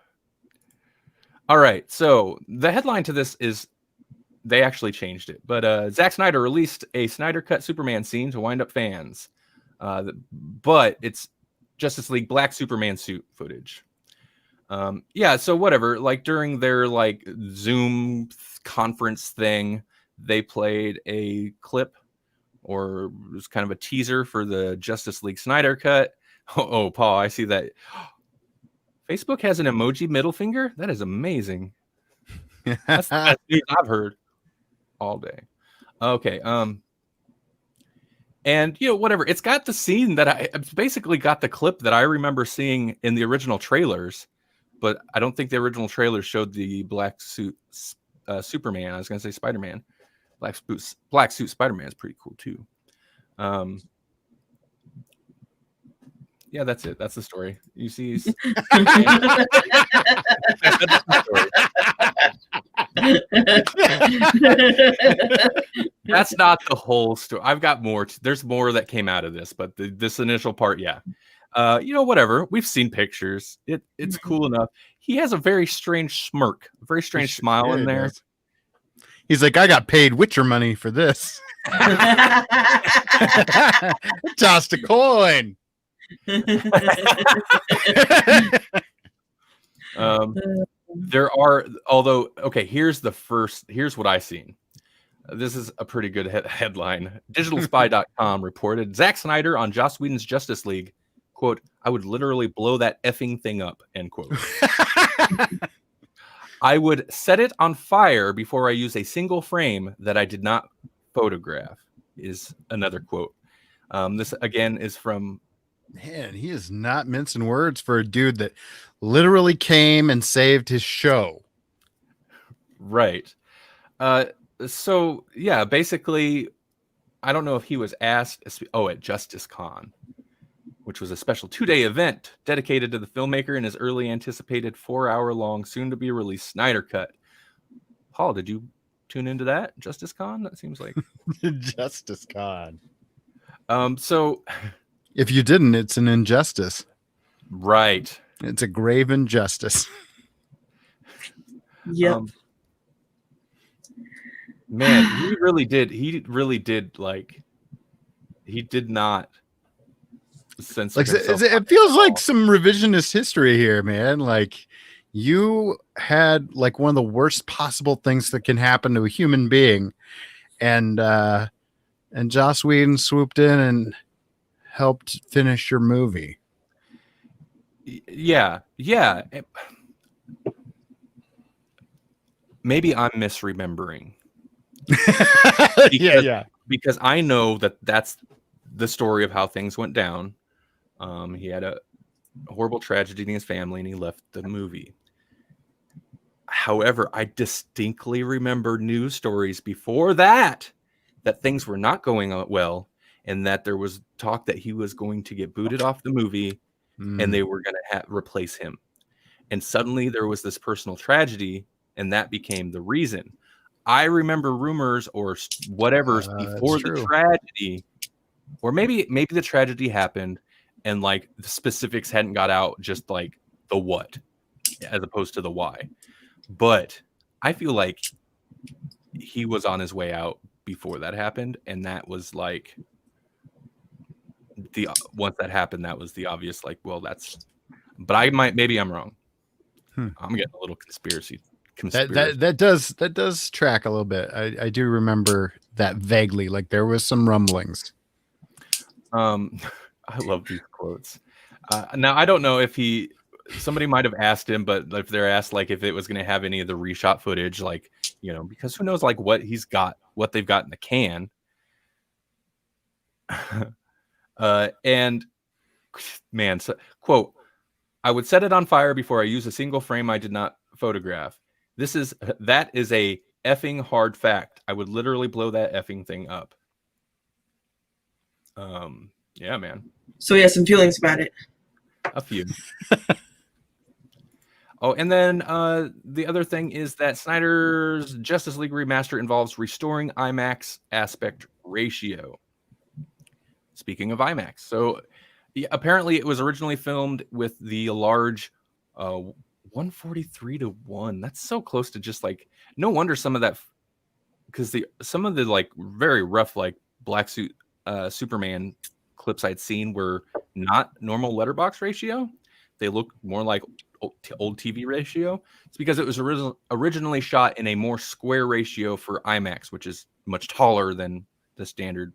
All right. So the headline to this is they actually changed it, but Zack Snyder released a Snyder Cut Superman scene to wind up fans. But it's Justice League Black Superman suit footage. Yeah. So whatever. Like during their like Zoom conference thing, they played a clip. Or it was kind of a teaser for the Justice League Snyder Cut. Oh, Paul, I see that. Facebook has an emoji middle finger? That is amazing. That's the best news I've heard all day. Okay. And, whatever. It's got the scene that it's basically got the clip that I remember seeing in the original trailers. But I don't think the original trailers showed the black suit Superman. I was going to say Spider-Man. Black suit Spider-Man is pretty cool too. Yeah, that's it. That's the story. You see, that's the story. That's not the whole story. I've got more. There's more that came out of this, but this initial part, yeah. Whatever. We've seen pictures. It's cool enough. He has a very strange smirk, a very strange smile in there. He's like, I got paid Witcher money for this. Tossed a coin. There are, although, okay, here's what I seen. This is a pretty good headline. DigitalSpy.com reported Zack Snyder on Joss Whedon's Justice League, quote, I would literally blow that effing thing up, end quote. I would set it on fire before I use a single frame that I did not photograph, is another quote. This, again, is from... Man, he is not mincing words for a dude that literally came and saved his show. Right. So, yeah, basically, I don't know if he was asked... at Justice Con, which was a special 2-day event dedicated to the filmmaker and his early anticipated 4-hour-long, soon-to-be-released Snyder Cut. Paul, did you tune into that? Justice Con? That seems like... Justice Con. So... If you didn't, it's an injustice. Right. It's a grave injustice. Yep. Man, he really did, like... He did not... Sense like it feels like some revisionist history here, man. Like you had like one of the worst possible things that can happen to a human being, and Joss Whedon swooped in and helped finish your movie. Yeah. Maybe I'm misremembering. Because I know that's the story of how things went down. He had a horrible tragedy in his family and he left the movie. However, I distinctly remember news stories before that things were not going well and that there was talk that he was going to get booted off the movie and they were going to replace him. And suddenly there was this personal tragedy and that became the reason. I remember rumors or whatever's before the tragedy, or maybe the tragedy happened and like the specifics hadn't got out, just like the what as opposed to the why. But I feel like he was on his way out before that happened. And that was like once that happened, that was the obvious, like, well, but maybe I'm wrong. I'm getting a little conspiracy. That does track a little bit. I do remember that vaguely, like there was some rumblings. I love these quotes. Now I don't know if somebody might have asked him, but if they're asked like if it was going to have any of the reshot footage, like, because who knows like what they've got in the can. And man, quote, I would set it on fire before I use a single frame I did not photograph. That is a effing hard fact. I would literally blow that effing thing up. Yeah, man. So yeah, some feelings about it. A few. Oh, and then the other thing is that Snyder's Justice League remaster involves restoring IMAX aspect ratio. Speaking of IMAX, so yeah, apparently it was originally filmed with the large 143:1. That's so close to just like, no wonder some of that, because some of the like very rough like black suit Superman clips I'd seen were not normal letterbox ratio. They look more like old TV ratio. It's because it was originally shot in a more square ratio for IMAX, which is much taller than the standard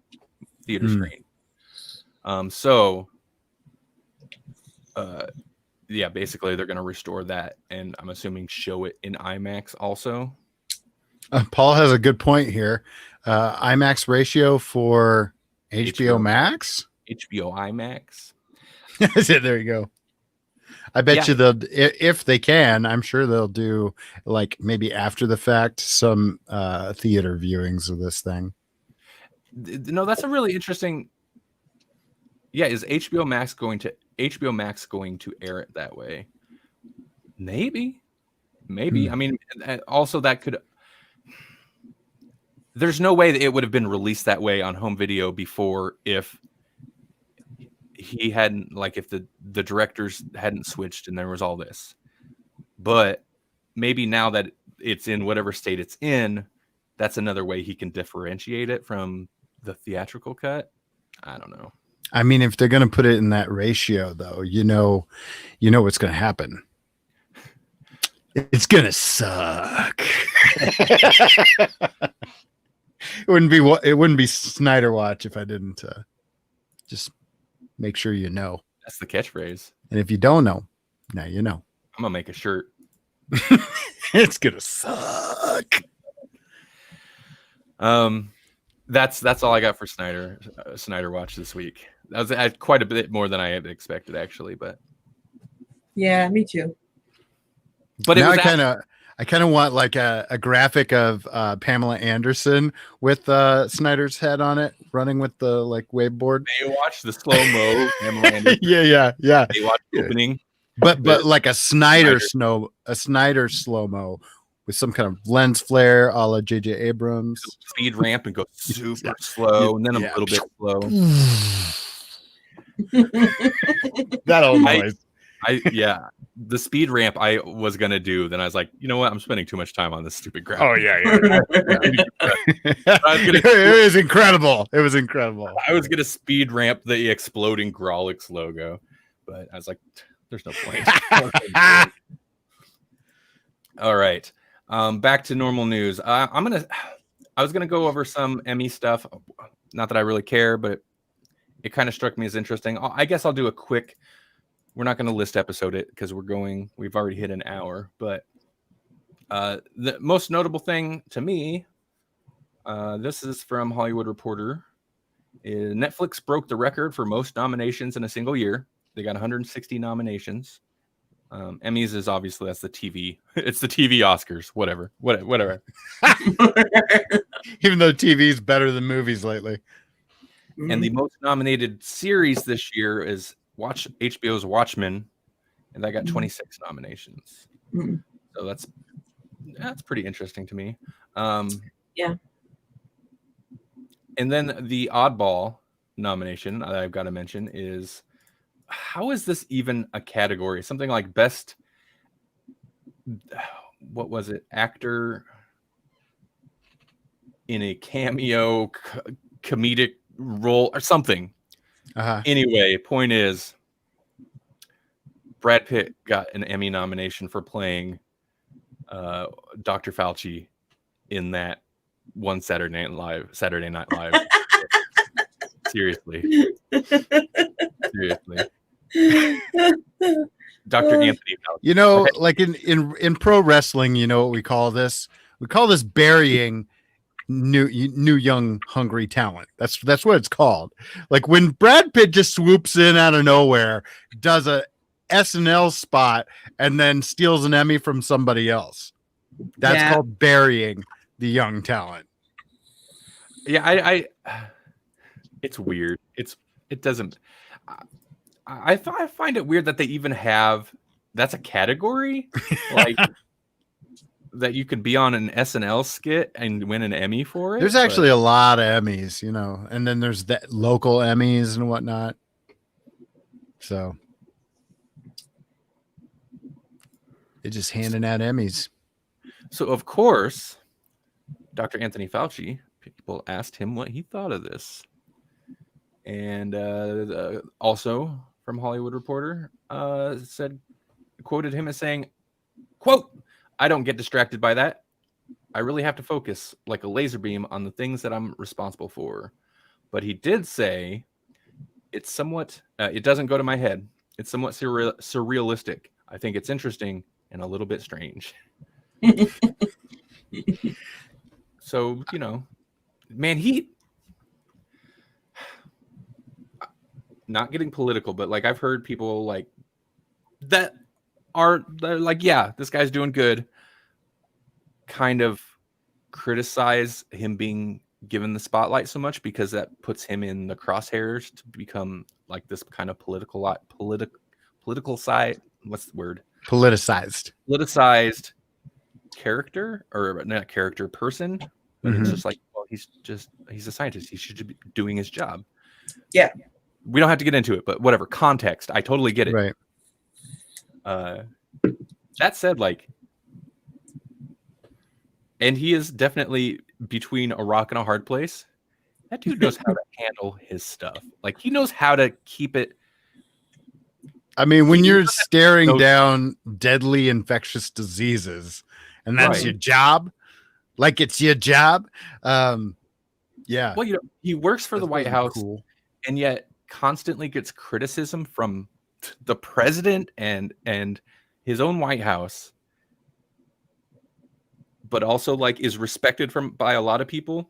theater screen. Yeah, basically they're going to restore that, and I'm assuming show it in IMAX also. Paul has a good point here. IMAX ratio for HBO Max? HBO IMAX. There you go. I bet you they'll, if they can, I'm sure they'll do like maybe after the fact some theater viewings of this thing. No, that's a really interesting. Yeah, is HBO Max going to air it that way? Maybe. I mean, also that could. There's no way that it would have been released that way on home video before if he hadn't, like, if the directors hadn't switched and there was all this. But maybe now that it's in whatever state it's in, that's another way he can differentiate it from the theatrical cut. I don't know. I mean, if they're going to put it in that ratio, though, you know what's going to happen. It's going to suck. It wouldn't be Snyder Watch if I didn't just make sure you know. That's the catchphrase. And if you don't know, now you know. I'm gonna make a shirt. It's gonna suck. That's all I got for Snyder Watch this week. That was quite a bit more than I had expected, actually. But yeah, me too. But now I kind of want like a graphic of Pamela Anderson with Snyder's head on it, running with the like waveboard. They watch the slow mo. Pamela Anderson. yeah. They watch the opening, but like a Snyder slow mo with some kind of lens flare, a la J.J. Abrams. Speed ramp and go super slow, and then a little bit slow. That old noise. The speed ramp I was gonna do. Then I was like, you know what? I'm spending too much time on this stupid graphic. Oh yeah. It was incredible. It was incredible. I was gonna speed ramp the exploding Grawlix logo, but I was like, there's no point. All right, back to normal news. I was gonna go over some Emmy stuff. Not that I really care, but it kind of struck me as interesting. I guess I'll do a quick. We're not going to list episode it because we've already hit an hour, but the most notable thing to me, this is from Hollywood Reporter, is Netflix broke the record for most nominations in a single year. They got 160 nominations. Emmys is obviously, that's the TV. It's the TV Oscars, whatever. Even though TV is better than movies lately. And the most nominated series this year is HBO's Watchmen, and that got 26 nominations. So that's pretty interesting to me. Yeah. And then the oddball nomination that I've got to mention is, how is this even a category? Something like best, what was it? Actor in a cameo comedic role or something. Anyway, point is, Brad Pitt got an Emmy nomination for playing Dr. Fauci in that one Saturday Night Live. Seriously. Dr. Anthony Fauci. You know, like in pro wrestling, you know what we call this? We call this burying new young hungry talent. That's what it's called. Like when Brad Pitt just swoops in out of nowhere, does a SNL spot, and then steals an Emmy from somebody else. That's called burying the young talent. Yeah, I it's weird. It doesn't. I find it weird that they even have that's a category like. That you could be on an SNL skit and win an Emmy for it. There's actually a lot of Emmys, you know, and then there's the local Emmys and whatnot. So they're just handing out Emmys. So of course, Dr. Anthony Fauci, people asked him what he thought of this. And also from Hollywood Reporter quoted him as saying, quote, "I don't get distracted by that. I really have to focus like a laser beam on the things that I'm responsible for." But he did say it's somewhat, it doesn't go to my head. It's somewhat surrealistic. I think it's interesting and a little bit strange. So, you know, man, not getting political, but like I've heard people like that they're like, yeah, this guy's doing good, kind of criticize him being given the spotlight so much because that puts him in the crosshairs to become like this kind of political side. What's the word? Politicized character, or not character, person. But it's just like, well, he's a scientist. He should be doing his job. Yeah. We don't have to get into it, but whatever. Context. I totally get it. Right. That said, like, and he is definitely between a rock and a hard place. That dude knows how to handle his stuff. Like, he knows how to keep it. I mean, when you're staring down deadly infectious diseases and that's your job, like it's your job. Yeah. Well, he works for the White House, cool. And yet constantly gets criticism from the president and his own White House, but also like is respected by a lot of people.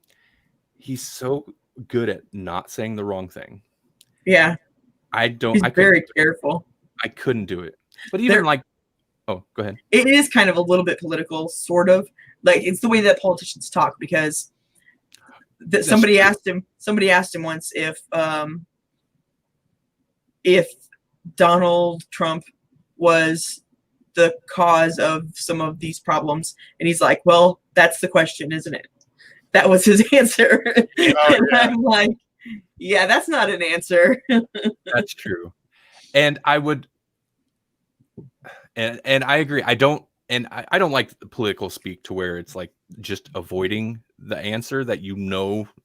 He's so good at not saying the wrong thing. Yeah. He's very careful. I couldn't do it. But even oh, go ahead. It is kind of a little bit political, sort of. Like, it's the way that politicians talk, because somebody asked him once if Donald Trump was the cause of some of these problems, and he's like, well, that's the question, isn't it? That was his answer. And I'm like, yeah, that's not an answer. That's true. And I would, and I agree. I don't like the political speak to where it's like just avoiding the answer that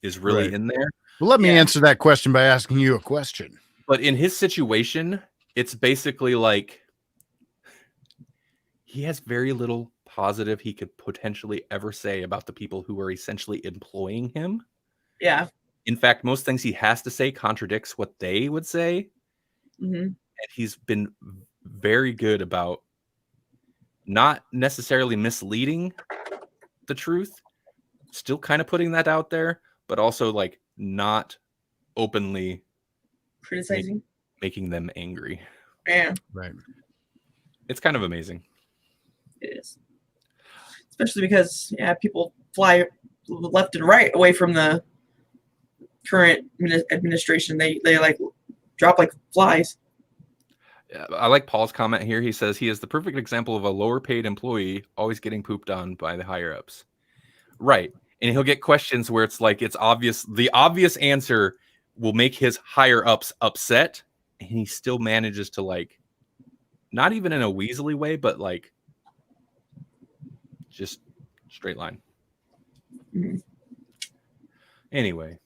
is really in there. Well, let me answer that question by asking you a question. But in his situation, it's basically like he has very little positive he could potentially ever say about the people who are essentially employing him. Yeah. In fact, most things he has to say contradicts what they would say. Mm-hmm. And he's been very good about not necessarily misleading the truth, still kind of putting that out there, but also like not openly criticizing, making them angry. Yeah. Right. It's kind of amazing. It is. Especially because people fly left and right away from the current administration. They like drop like flies. I like Paul's comment here. He says he is the perfect example of a lower paid employee always getting pooped on by the higher ups. Right. And he'll get questions where it's like, it's obvious. The obvious answer will make his higher ups upset. And he still manages to, like, not even in a weaselly way, but like just straight line. Mm-hmm. Anyway,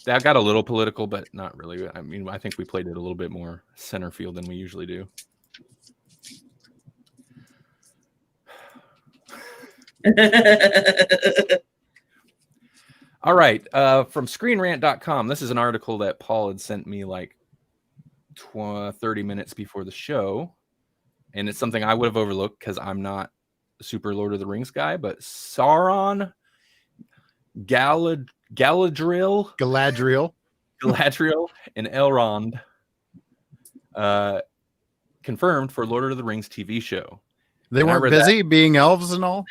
that got a little political, but not really. I mean, I think we played it a little bit more center field than we usually do. All right. From screenrant.com. This is an article that Paul had sent me like 30 minutes before the show. And it's something I would have overlooked because I'm not a super Lord of the Rings guy, but Sauron, Galadriel, and Elrond confirmed for Lord of the Rings TV show. They weren't busy being elves and all?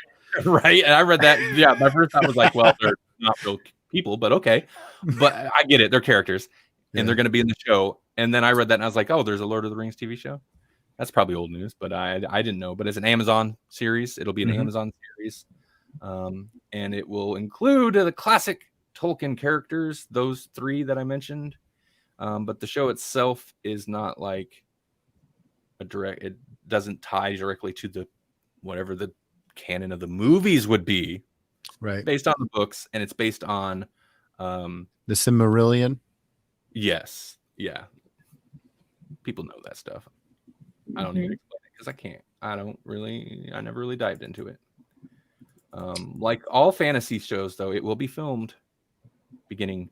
Right. And I read that. Yeah, my first thought was like, well, they're not real people, but okay. But I get it. They're characters, and they're going to be in the show. And then I read that, and I was like, oh, there's a Lord of the Rings TV show? That's probably old news, but I didn't know. But it's an Amazon series. It'll be an Amazon series. And it will include the classic Tolkien characters, those three that I mentioned. But the show itself is not like it doesn't tie directly to whatever the canon of the movies would be. Right. Based on the books, and it's based on the Silmarillion. Yes. Yeah. People know that stuff. I don't even explain it because I can't. I never really dived into it. Like all fantasy shows, though, it will be filmed beginning.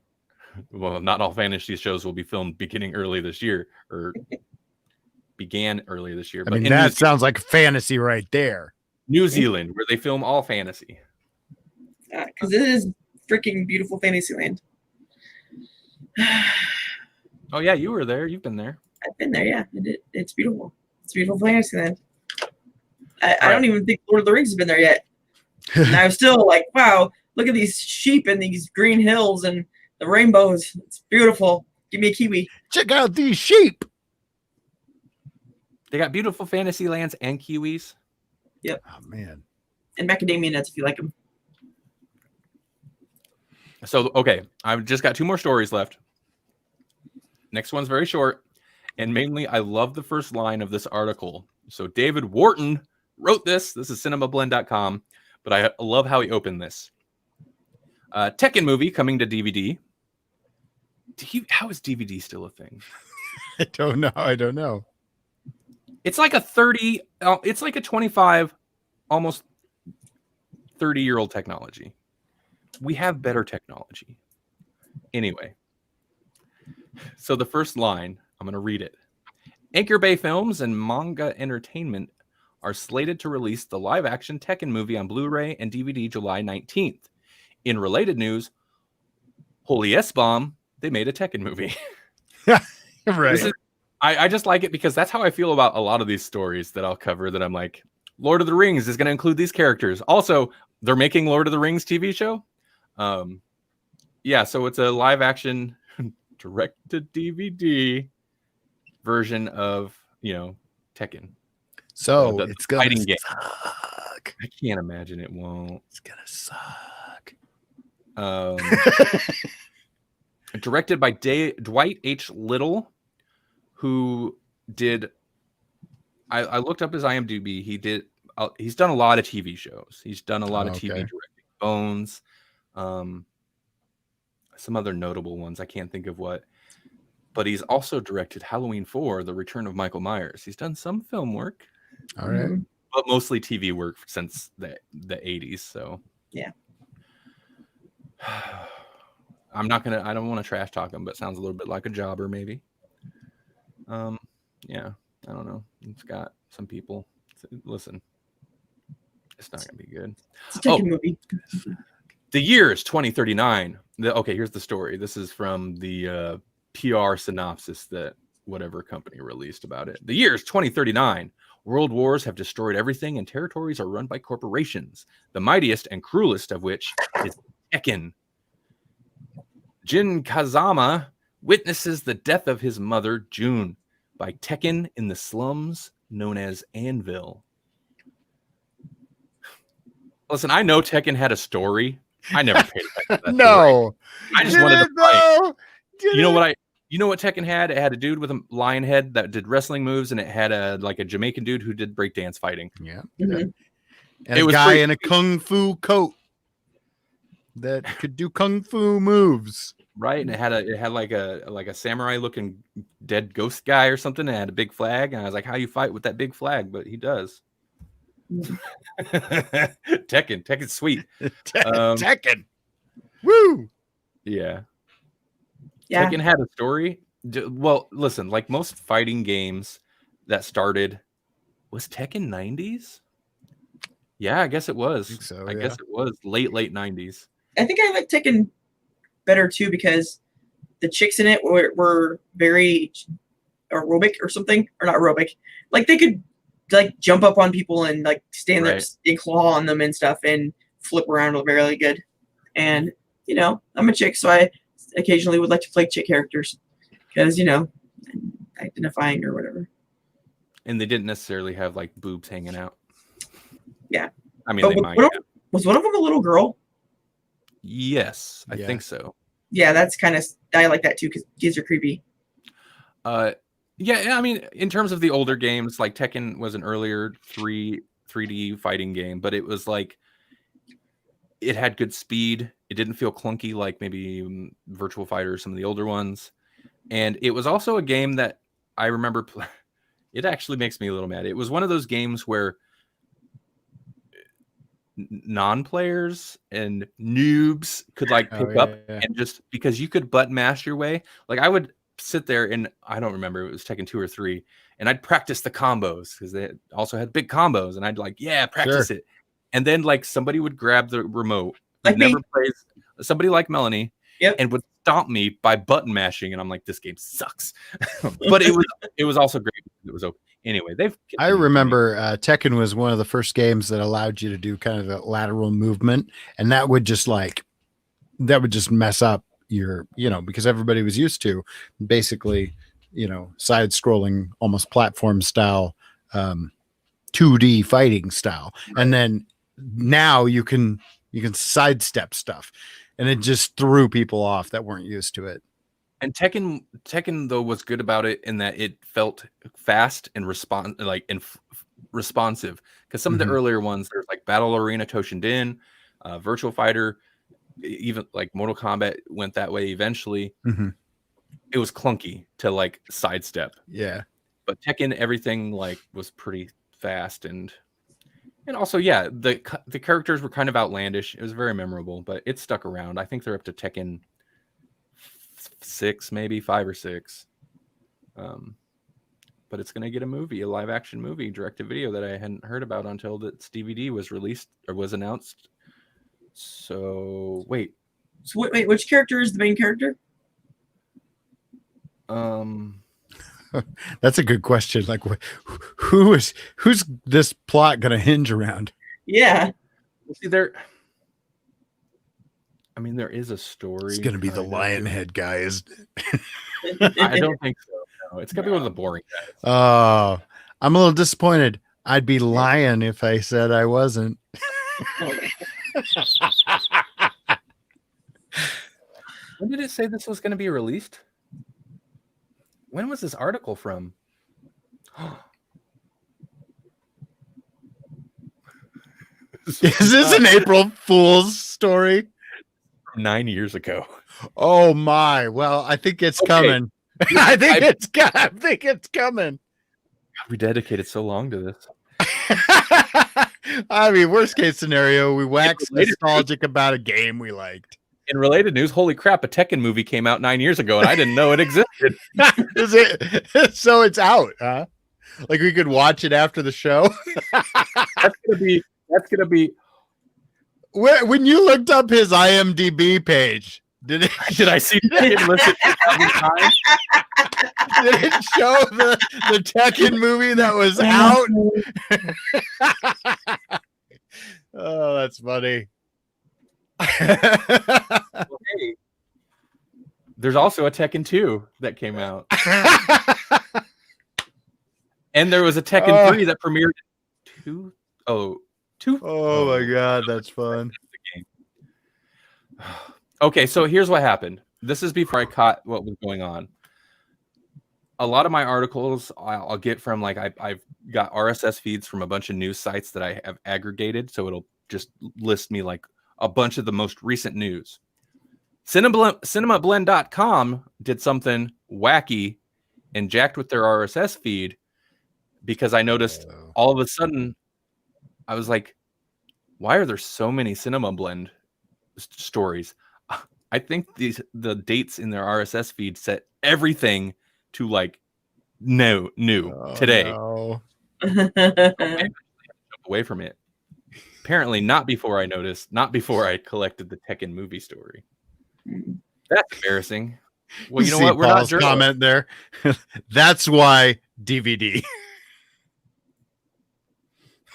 Well, not all fantasy shows will be filmed beginning early this year, or began earlier this year. But I mean, that sounds like fantasy right there. New Zealand, where they film all fantasy. Because it is freaking beautiful Fantasyland. Oh yeah, you were there. You've been there. I've been there. Yeah, it's beautiful. It's beautiful Fantasyland. I don't even think Lord of the Rings has been there yet. And I was still like, wow, look at these sheep and these green hills and the rainbows. It's beautiful. Give me a kiwi. Check out these sheep. They got beautiful fantasy lands and kiwis. Yep. Oh man. And macadamia nuts if you like them. So, okay, I've just got 2 more stories left. Next one's very short. And mainly, I love the first line of this article. So David Wharton wrote this. This is cinemablend.com. But I love how he opened this. Tekken movie coming to DVD. How is DVD still a thing? I don't know. It's like a 30, it's like a 25, almost 30-year-old technology. We have better technology. Anyway. So the first line, I'm going to read it. Anchor Bay Films and Manga Entertainment are slated to release the live-action Tekken movie on Blu-ray and DVD July 19th. In related news, holy S-bomb, they made a Tekken movie. Right. I just like it because that's how I feel about a lot of these stories that I'll cover, that I'm like, Lord of the Rings is going to include these characters. Also, they're making Lord of the Rings TV show. Yeah, so it's a live-action direct-to-DVD version of, Tekken. So the it's gonna fighting game. suck. I can't imagine it won't. It's gonna suck. Directed by Dwight H. Little, who did. I looked up his IMDb. He's done a lot of TV shows. He's done a lot of TV directing. Bones, some other notable ones. I can't think of what. But he's also directed Halloween 4: The Return of Michael Myers. He's done some film work. All right. But mostly TV work since the 80s. So yeah. I don't want to trash talk him, but it sounds a little bit like a jobber, maybe. Yeah, I don't know. It's got some people. Listen, it's not gonna be good. It's a Tekken movie. The year is 2039. Okay, here's the story. This is from the PR synopsis that whatever company released about it. The year is 2039. World wars have destroyed everything, and territories are run by corporations, the mightiest and cruelest of which is Tekken. Jin Kazama witnesses the death of his mother, June, by Tekken in the slums known as Anvil. Listen, I know Tekken had a story. I never paid attention to that No. story. I just wanted to fight. You know what Tekken had? It had a dude with a lion head that did wrestling moves, and it had a Jamaican dude who did breakdance fighting. Yeah. Mm-hmm. And a guy in a kung fu coat that could do kung fu moves. Right, and it had like a samurai looking dead ghost guy or something. It had a big flag, and I was like, "How you fight with that big flag?" But he does. Tekken's sweet. Tekken. Woo! Yeah. Yeah. Tekken had a story. Well, listen, like most fighting games that started, was Tekken 90s? Yeah, I guess it was. I guess it was late 90s. I think I like Tekken better too because the chicks in it were very aerobic or something, or not aerobic. Like they could jump up on people and stand there and claw on them and stuff and flip around really good. And I'm a chick, so I occasionally would like to play chick characters because identifying or whatever. And they didn't necessarily have boobs hanging out. Yeah, I mean, they might. Was one of them a little girl? Yes, I think so. Yeah, that's I like that too because kids are creepy. Yeah, I mean, in terms of the older games, like Tekken was an earlier 3D fighting game, but it was it had good speed. It didn't feel clunky like maybe Virtual Fighter or some of the older ones. And it was also a game that I remember. It actually makes me a little mad. It was one of those games where non-players and noobs could pick up and just because you could button mash your way. I would sit there and I don't remember, it was Tekken 2 or 3, and I'd practice the combos because they also had big combos, and I'd practice it. And then somebody would grab the remote, never plays, somebody like Melanie, and would stomp me by button mashing, and I'm like, this game sucks. But it was also great. It was okay. Anyway, I remember Tekken was one of the first games that allowed you to do kind of a lateral movement, and that would just mess up your, because everybody was used to basically, side scrolling, almost platform style, 2D fighting style. And then now you can sidestep stuff, and it just threw people off that weren't used to it. And Tekken though was good about it in that it felt fast and responsive, because some of the earlier ones, there's like Battle Arena Toshinden, Virtual Fighter, even like Mortal Kombat went that way eventually. It was clunky to like sidestep. Yeah. But Tekken, everything like was pretty fast, and also, yeah, the characters were kind of outlandish. It was very memorable, but it stuck around. I think they're up to Tekken 6, maybe 5 or 6. But it's gonna get a live action movie, direct to video, that I hadn't heard about until its DVD was released or was announced. So wait, which character is the main character? That's a good question. Like, who's this plot gonna hinge around? Yeah. See, there is a story. It's gonna be the Lionhead guy, isn't it? I don't think so. No, it's gonna be one of the boring guys. Oh, I'm a little disappointed. I'd be lying if I said I wasn't. When did it say this was going to be released? When was this article from? Is this an April Fool's story? 9 years ago. Oh my! Well, I think it's coming. I think it's coming. We dedicated so long to this. I mean, worst case scenario, we waxed nostalgic about a game we liked. In related news, holy crap, a Tekken movie came out 9 years ago, and I didn't know it existed. Is it? So it's out, huh? Like we could watch it after the show? That's gonna be. When you looked up his IMDb page, did I see Tekken listed 1,000 times? Did it show the Tekken movie that was out? Oh, that's funny. Well, hey, there's also a Tekken 2 that came out. And there was a Tekken 3 that premiered 2. Oh my god, that's fun. Okay, so here's what happened. This is before I caught what was going on. A lot of my articles I'll get from, like, I've got RSS feeds from a bunch of news sites that I have aggregated, so it'll just list me like a bunch of the most recent news. CinemaBlend.com did something wacky and jacked with their RSS feed, because I noticed all of a sudden I was like, why are there so many Cinema Blend stories? I think the dates in their RSS feed set everything to like new today. No. Jump away from it. Apparently not before I collected the Tekken movie story. That's embarrassing. Well, you know what? We're Paul's not comment there. That's why DVD.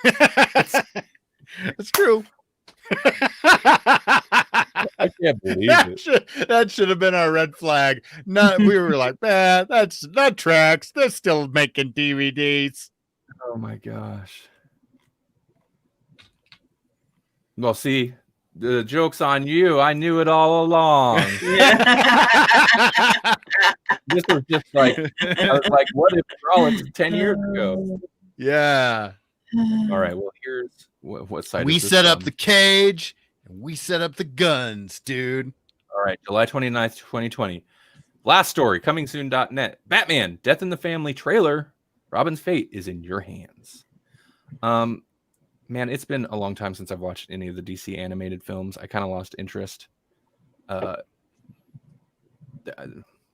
That's true. I can't believe it. That should have been our red flag. We were like, man, that tracks. They're still making DVDs. Oh my gosh. Well, see, the joke's on you. I knew it all along. This was just like, I was like, what if Grawlix 10 years ago? Yeah. All right. Well, here's what side. We set up the cage and we set up the guns, dude. All right. July 29th, 2020. Last story, coming soon.net. Batman, Death in the Family trailer. Robin's fate is in your hands. Man, it's been a long time since I've watched any of the DC animated films. I kind of lost interest.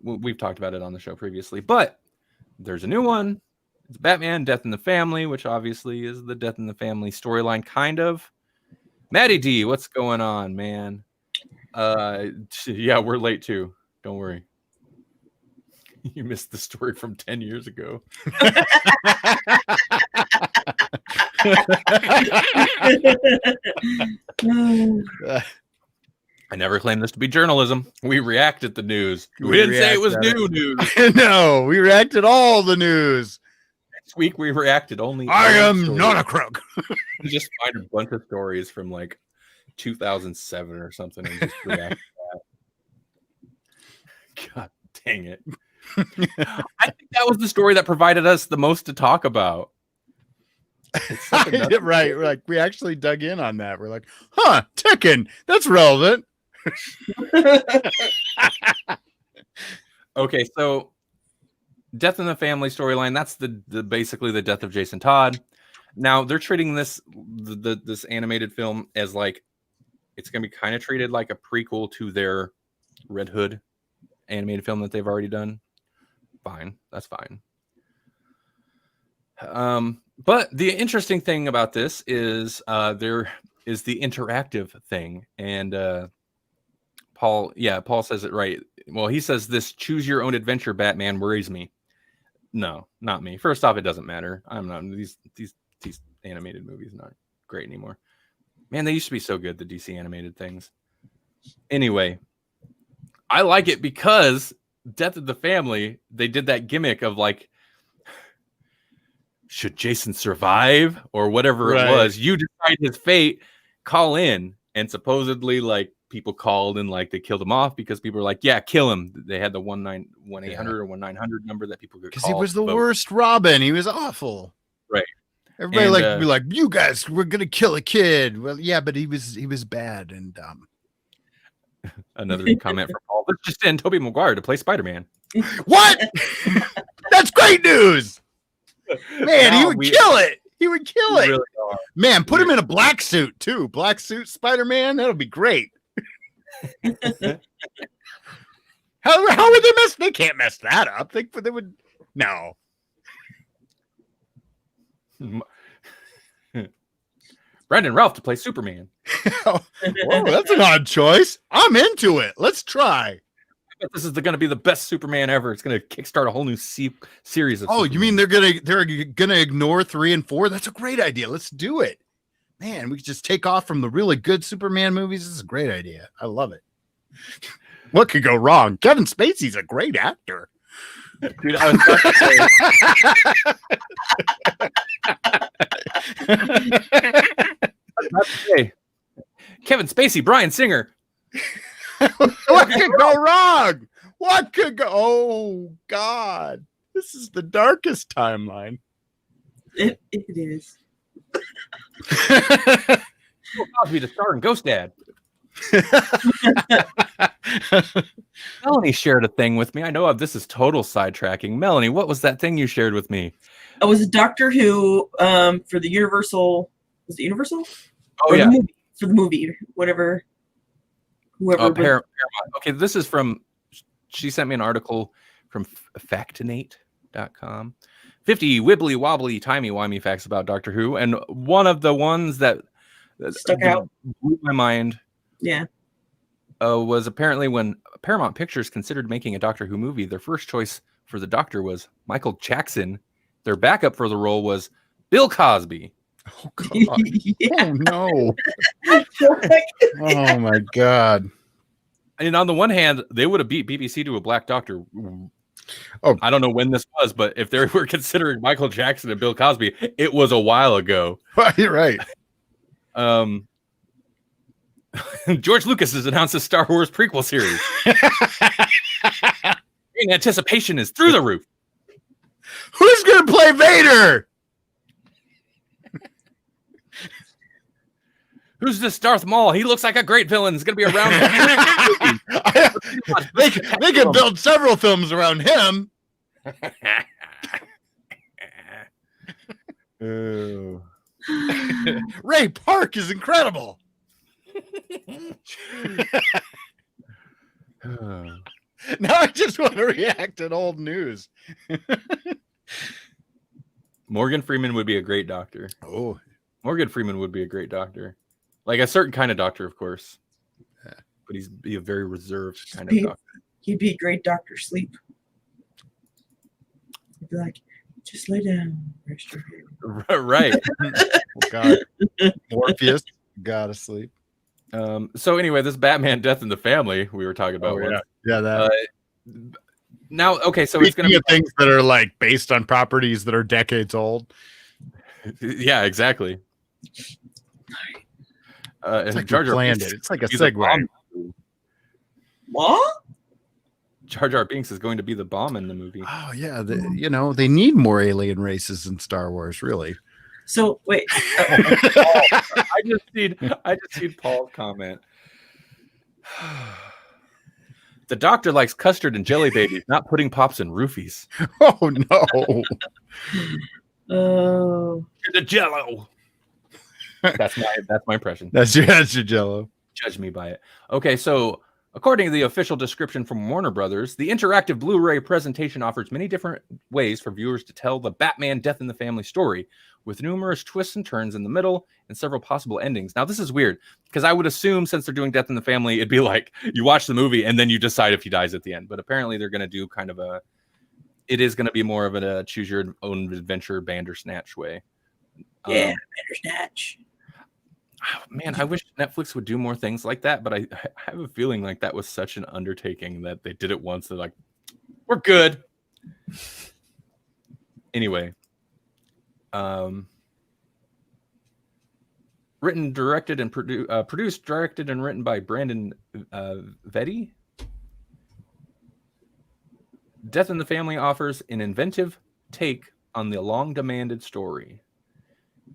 We've talked about it on the show previously, but there's a new one. It's Batman, Death in the Family, which obviously is the Death in the Family storyline, kind of. Maddie D, what's going on, man? Yeah, we're late too. Don't worry. You missed the story from 10 years ago. I never claimed this to be journalism. We reacted to the news. We didn't say it was new news. No, we reacted all the news. Next week we reacted only. I am stories. Not a crook. We just find a bunch of stories from like 2007 or something and just react to that. God dang it. I think that was the story that provided us the most to talk about. Right. We're like, we actually dug in on that. We're like, huh, Tekken, that's relevant. Okay, so Death in the Family storyline, that's the basically the death of Jason Todd. Now they're treating this this animated film as like it's gonna be kind of treated like a prequel to their Red Hood animated film that they've already done. Fine, that's fine. But the interesting thing about this is there is the interactive thing, and Paul says it right. Well, he says this choose your own adventure Batman worries me. No, not me. First off, it doesn't matter. I'm not these animated movies not great anymore. Man, they used to be so good, the DC animated things. Anyway, I like it because Death of the Family, they did that gimmick of like, should Jason survive or whatever it was? You decide his fate, call in. And supposedly, like, people called and like they killed him off because people were like, yeah, kill him. They had the 1-800 or 1-900 number that people could call. Because he was the worst Robin. He was awful. Right. Everybody be like, you guys, we're gonna kill a kid. Well, yeah, but he was bad and dumb. Another comment from Paul. Let's just send Tobey Maguire to play Spider-Man. What? That's great news. Man, he would kill it. He would kill it. Really man, put him in a black suit too. Black suit Spider-Man. That'll be great. How would they mess? They can't mess that up. They would. No. Brandon Ralph to play Superman. Whoa, that's an odd choice. I'm into it. Let's try. This is going to be the best Superman ever. It's going to kickstart a whole new series of Superman. You mean they're gonna ignore 3 and 4? That's a great idea. Let's do it. Man, we could just take off from the really good Superman movies. This is a great idea. I love it. What could go wrong? Kevin Spacey's a great actor. Dude, I was about to say, Kevin Spacey, Bryan Singer. What could go wrong? What could go? Oh God, this is the darkest timeline. It is. Cosby to star in Ghost Dad. Melanie shared a thing with me. I know this is total sidetracking. Melanie, what was that thing you shared with me? It was Doctor Who for the Universal. Was it Universal? Oh, yeah. For the movie, whatever. Whoever. Paramount. Okay, this is from. She sent me an article from Factinate.com. 50 wibbly wobbly timey wimey facts about Doctor Who, and one of the ones that stuck out, blew my mind. Yeah. Was apparently when Paramount Pictures considered making a Doctor Who movie, their first choice for the Doctor was Michael Jackson. Their backup for the role was Bill Cosby. Oh God! Oh no! Oh my God! And on the one hand, they would have beat BBC to a Black Doctor. Oh, I don't know when this was, but if they were considering Michael Jackson and Bill Cosby, it was a while ago. You're right. George Lucas has announced a Star Wars prequel series. And anticipation is through the roof. Who's going to play Vader? Who's this Darth Maul? He looks like a great villain. He's going to be around. They could build several films around him. Ray Park is incredible. Now I just want to react to old news. Morgan Freeman would be a great doctor. Oh, Morgan Freeman would be a great doctor. Like a certain kind of doctor, of course. Yeah. But he'd be a very reserved kind of doctor. He'd be a great Dr. Sleep. Be like, just lay down, rest your head. Right. Oh, God. Morpheus, gotta sleep. So anyway, this Batman Death in the Family we were talking about. Yeah, that. Now, okay, so it's going to be things that are like based on properties that are decades old. Yeah, exactly. It's and like Jar Jar planned Binks it. It's like a is the segue. bomb. What? Jar Jar Binks is going to be the bomb in the movie. Oh yeah, they need more alien races in Star Wars, really. So wait, I just need Paul's comment. The doctor likes custard and jelly babies, not pudding pops and roofies. Oh no! oh, The Jello. That's my impression. That's your Jello. Judge me by it. Okay, so according to the official description from Warner Brothers, the interactive Blu-ray presentation offers many different ways for viewers to tell the Batman Death in the Family story, with numerous twists and turns in the middle and several possible endings. Now, this is weird, because I would assume since they're doing Death in the Family, it'd be like you watch the movie and then you decide if he dies at the end. But apparently they're going to do kind of it is going to be more of a choose your own adventure Bandersnatch way. yeah, Bandersnatch. Man, I wish Netflix would do more things like that, but I have a feeling like that was such an undertaking that they did it once. They're like, we're good. Anyway, written, directed, and produced, directed, and written by Brandon Vetti. Death in the Family offers an inventive take on the long-demanded story.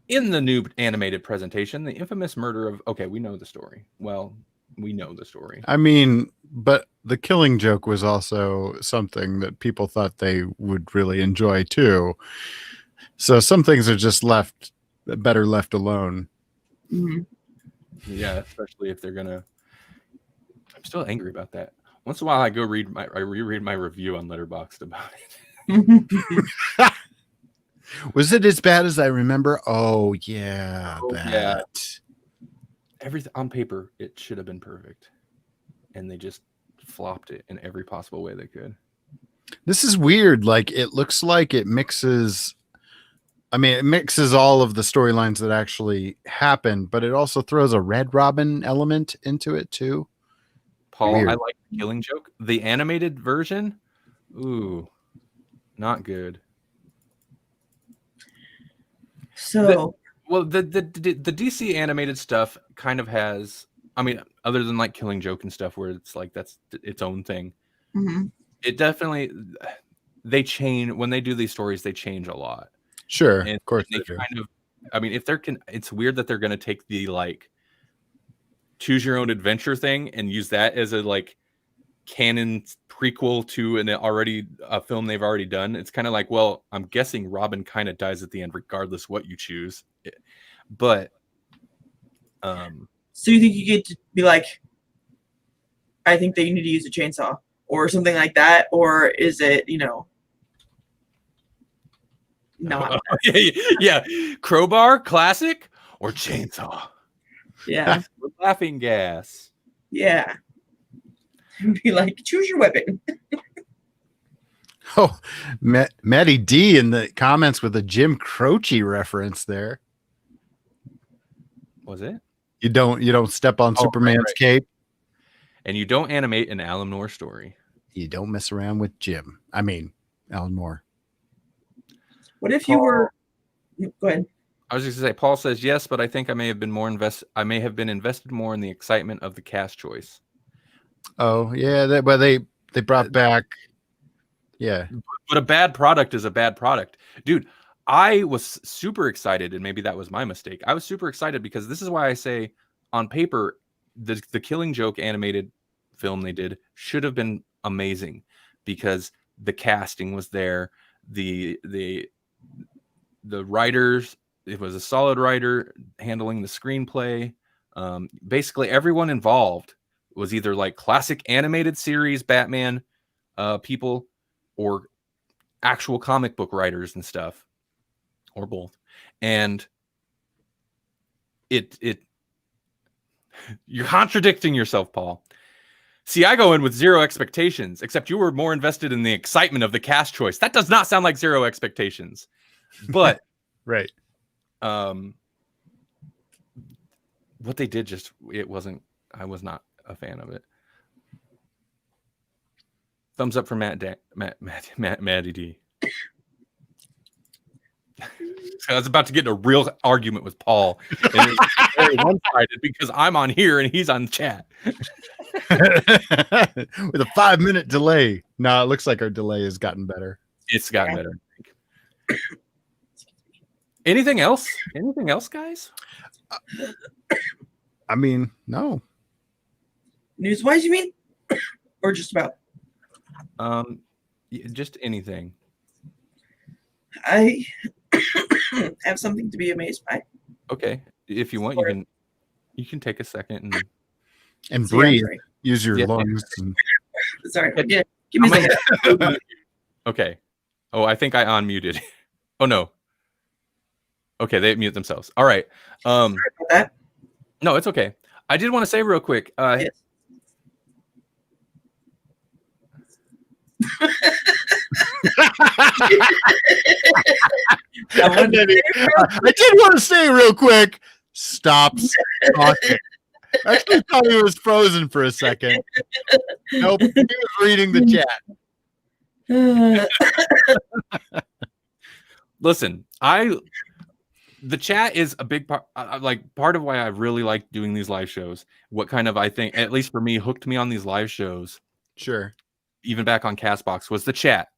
In the new animated presentation, the infamous murder of... Okay, we know the story. Well, we know the story. I mean, but the Killing Joke was also something that people thought they would really enjoy too. So some things are just better left alone. Mm-hmm. Yeah, especially if they're gonna... I'm still angry about that. Once in a while, I reread my review on Letterboxd about it. Was it as bad as I remember? Oh yeah, yeah. Everything on paper, it should have been perfect, and they just flopped it in every possible way they could. This is weird. Like, it looks like it mixes. I mean, it mixes all of the storylines that actually happened, but it also throws a Red Robin element into it too. Paul, weird. I like the Killing Joke. The animated version, ooh, not good. So, the DC animated stuff kind of has, I mean, other than like Killing Joke and stuff where it's like that's its own thing. Mm-hmm. It definitely, they change when they do these stories. They change a lot. Sure, and of course they kind of. I mean, if it's weird that they're going to take the like choose your own adventure thing and use that as a like canon prequel to a film they've already done. It's kind of like, well, I'm guessing Robin kind of dies at the end regardless what you choose. But so you think you get to be like, I think that you need to use a chainsaw or something like that, or is it, not? Yeah, crowbar, classic, or chainsaw? Yeah, with laughing gas. Yeah. Be like, choose your weapon. Oh, Maddie D in the comments with a Jim Croce reference there. Was it? You don't step on Superman's cape, and you don't animate an Alan Moore story. You don't mess around with Jim. I mean, Alan Moore. What if you were? Go ahead. I was just gonna say, Paul says yes, but I think I may have been invested more in the excitement of the cast choice. Oh yeah, they brought back. Yeah, but a bad product is a bad product, dude. I was super excited, and maybe that was my mistake. I was super excited because this is why I say, on paper, the Killing Joke animated film they did should have been amazing because the casting was there, the writers. It was a solid writer handling the screenplay. Basically, everyone involved was either like classic animated series Batman people or actual comic book writers and stuff, or both. And it you're contradicting yourself, Paul. See, I go in with zero expectations, except you were more invested in the excitement of the cast choice. That does not sound like zero expectations. But right. What they did I was not a fan of it. Thumbs up for Matty D. I was about to get in a real argument with Paul. And it was very one-sided because I'm on here and he's on chat. With a 5-minute delay. No, it looks like our delay has gotten better. It's gotten better. Anything else? Anything else, guys? I mean, no. News-wise, you mean? Or just about? Just anything. I have something to be amazed by. Okay. If you want, you can take a second and breathe. Use your lungs. And... Sorry. Yeah, give me a second. Okay. Oh, I think I unmuted. Oh no. Okay, they mute themselves. All right. Sorry about that. No, it's okay. I did want to say real quick. Yes. I did want to say real quick. Stop talking. I actually thought he was frozen for a second. Nope, he was reading the chat. Listen, the chat is a big part. Part of why I really like doing these live shows. What kind of, I think, at least for me, hooked me on these live shows. Sure. Even back on Castbox was the chat.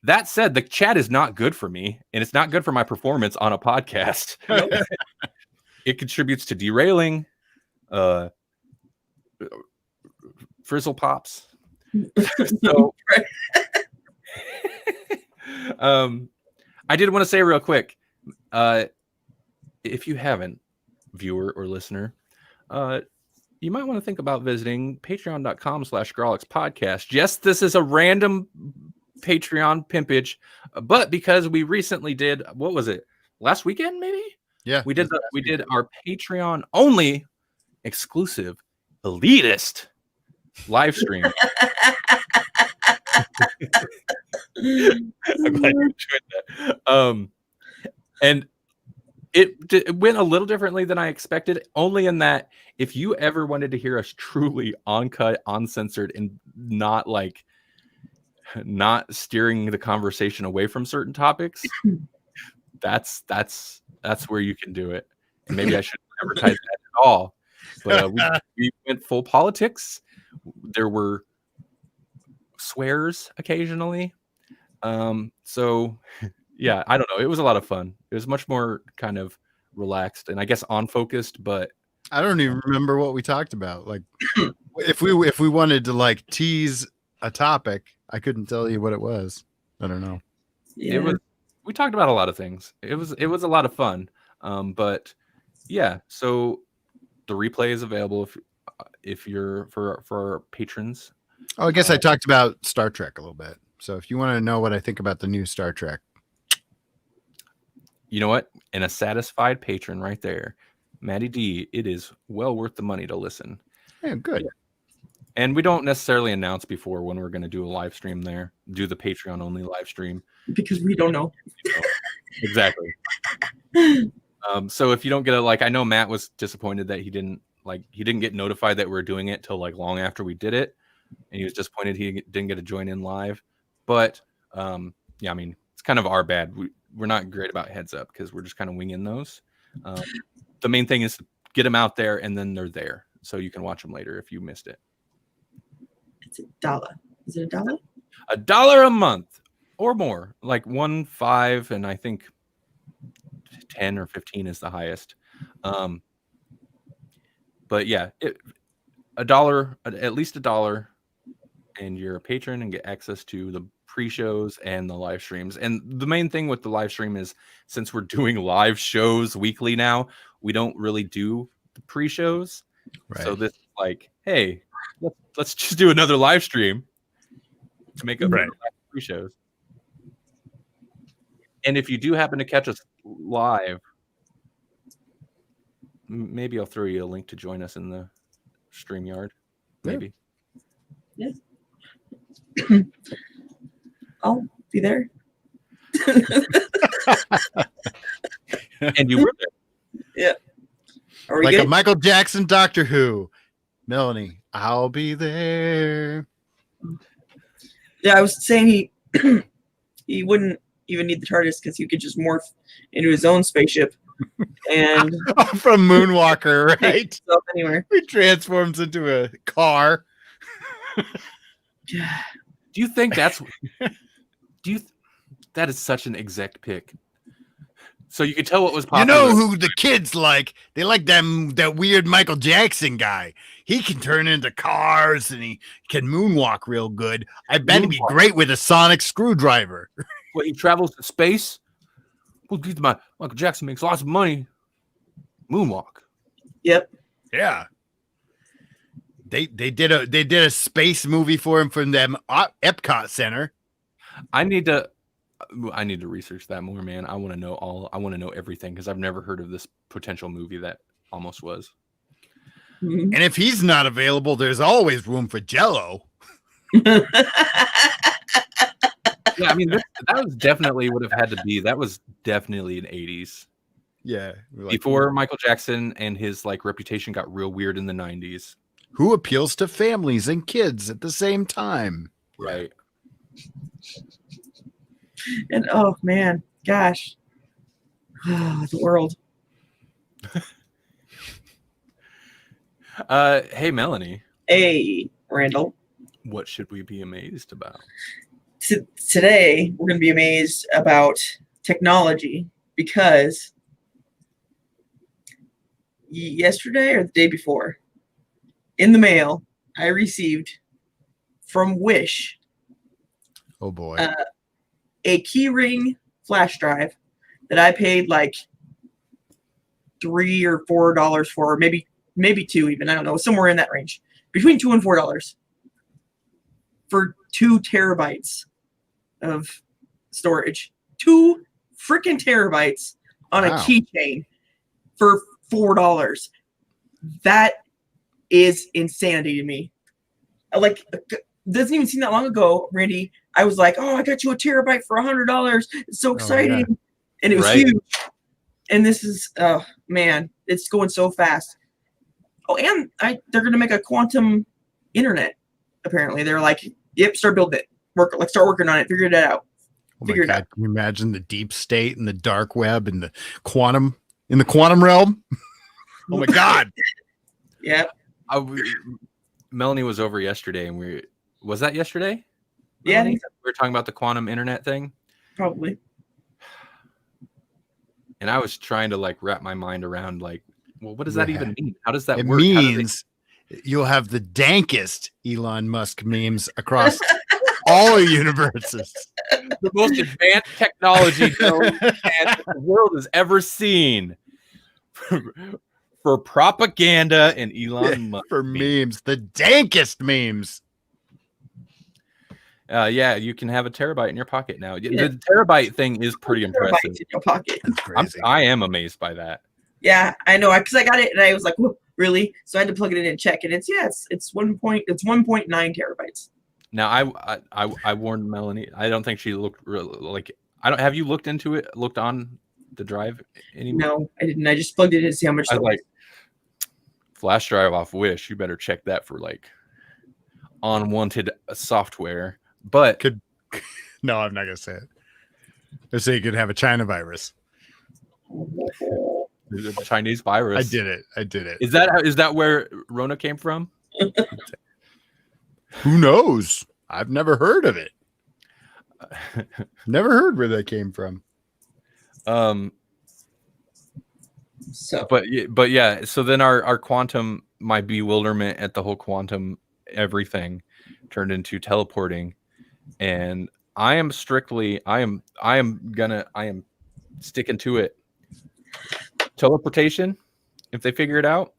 That said, the chat is not good for me, and it's not good for my performance on a podcast. It contributes to derailing, frizzle pops. So, I did want to say real quick, if you haven't, viewer or listener, you might want to think about visiting patreon.com/Grawlix podcast. Yes, this is a random Patreon pimpage, but because we recently did, what was it? Last weekend, maybe? Yeah. We did our Patreon only exclusive elitist live stream. I'm glad you enjoyed that. And it went a little differently than I expected, only in that if you ever wanted to hear us truly uncut, uncensored, and not steering the conversation away from certain topics, that's where you can do it. And maybe I shouldn't advertise that at all. But we went full politics. There were swears occasionally. So yeah, I don't know. It was a lot of fun. It was much more kind of relaxed and I guess on focused, but I don't even remember what we talked about. Like if we wanted to tease a topic, I couldn't tell you what it was. I don't know. Yeah. We talked about a lot of things. It was a lot of fun. But yeah, so the replay is available if you're for our patrons. Oh, I guess I talked about Star Trek a little bit. So if you want to know what I think about the new Star Trek, you know what? And a satisfied patron right there, Matty D. It is well worth the money to listen. Yeah, good. Yeah. And we don't necessarily announce before when we're going to do a live stream there, do the Patreon only live stream. Because we don't know. Exactly. So if you don't get I know Matt was disappointed that he didn't get notified that we were doing it till long after we did it. And he was disappointed he didn't get to join in live. But yeah, I mean, it's kind of our bad. We're not great about heads up because we're just kind of winging those. The main thing is to get them out there and then they're there. So you can watch them later if you missed it. It's $1. Is it $1? $1 a month or more, like $1.5, and I think 10 or 15 is the highest. But yeah, $1, at least $1, and you're a patron and get access to the pre-shows and the live streams. And the main thing with the live stream is since we're doing live shows weekly now, we don't really do the pre-shows. Right. So this is hey, let's just do another live stream to make up for the pre-shows. And if you do happen to catch us live, maybe I'll throw you a link to join us in the StreamYard. Maybe. Yeah. I'll be there. And you were there. Yeah. Are we Like good? a Michael Jackson Doctor Who. Melanie, I'll be there. Yeah, I was saying he he wouldn't even need the TARDIS because he could just morph into his own spaceship and From Moonwalker, take right? himself anywhere. He transforms into a car. Do you think that's that is such an exact pick? So you could tell what was popular. You know who the kids like? They like that weird Michael Jackson guy. He can turn into cars and he can moonwalk real good. I bet he'd be great with a sonic screwdriver. Well, he travels to space. Well, Michael Jackson makes lots of money. Moonwalk. Yep. Yeah. They did a space movie for him from them Epcot Center. I need to research that more, man. I want to know everything because I've never heard of this potential movie that almost was. Mm-hmm. And if he's not available, there's always room for Jello. Yeah, I mean that was definitely would have had to be. That was definitely an 80s. Yeah, before Michael Jackson and his like reputation got real weird in the 90s. Who appeals to families and kids at the same time? Right. And oh man, gosh, the world. Hey Melanie. Hey Randall. What should we be amazed about? Today we're going to be amazed about technology because yesterday or the day before, in the mail, I received from Wish. Oh boy. A keyring flash drive that I paid like $3 or $4 for, maybe $2 even. I don't know, somewhere in that range, between $2 and $4 for 2 terabytes of storage. 2 freaking terabytes on a keychain for $4. That is insanity to me. Like, doesn't even seem that long ago, Randy. I was like, "Oh, I got you a terabyte for $100. It's so exciting!" Yeah. And it was huge. And this is, oh man, it's going so fast. Oh, and they're gonna make a quantum internet. Apparently, they're like, "Yep, start building it. Start working on it. Figure it out. Figure it out." Can you imagine the deep state and the dark web and the quantum in the quantum realm? Oh my God! Yeah. Melanie was over yesterday, and was that yesterday? Yeah, I think so. We were talking about the quantum internet thing. Probably. And I was trying to like wrap my mind around like, well, what does that even mean? How does that it work? It means you'll have the dankest Elon Musk memes across all universes. The most advanced technology the world has ever seen. For propaganda and Elon Musk. For memes. The dankest memes. Yeah, you can have a terabyte in your pocket now. Yeah. The terabyte thing is pretty impressive. In your pocket. That's crazy. I am amazed by that. Yeah, I know. Because I got it and I was like, whoa, really? So I had to plug it in and check. And it's 1.9 terabytes. Now I warned Melanie. I don't think she looked like. Have you looked into it? Looked on the drive anymore? No, I didn't. I just plugged it in to see how much. I was like, flash drive off Wish. You better check that for like unwanted software. But no, I'm not gonna say it. They say you could have a China virus. The Chinese virus. I did it. Is that where Rona came from? Who knows? I've never heard of it. Never heard where that came from. So, but yeah. So then our quantum, my bewilderment at the whole quantum everything, turned into teleporting, and I am sticking to it. Teleportation. If they figure it out,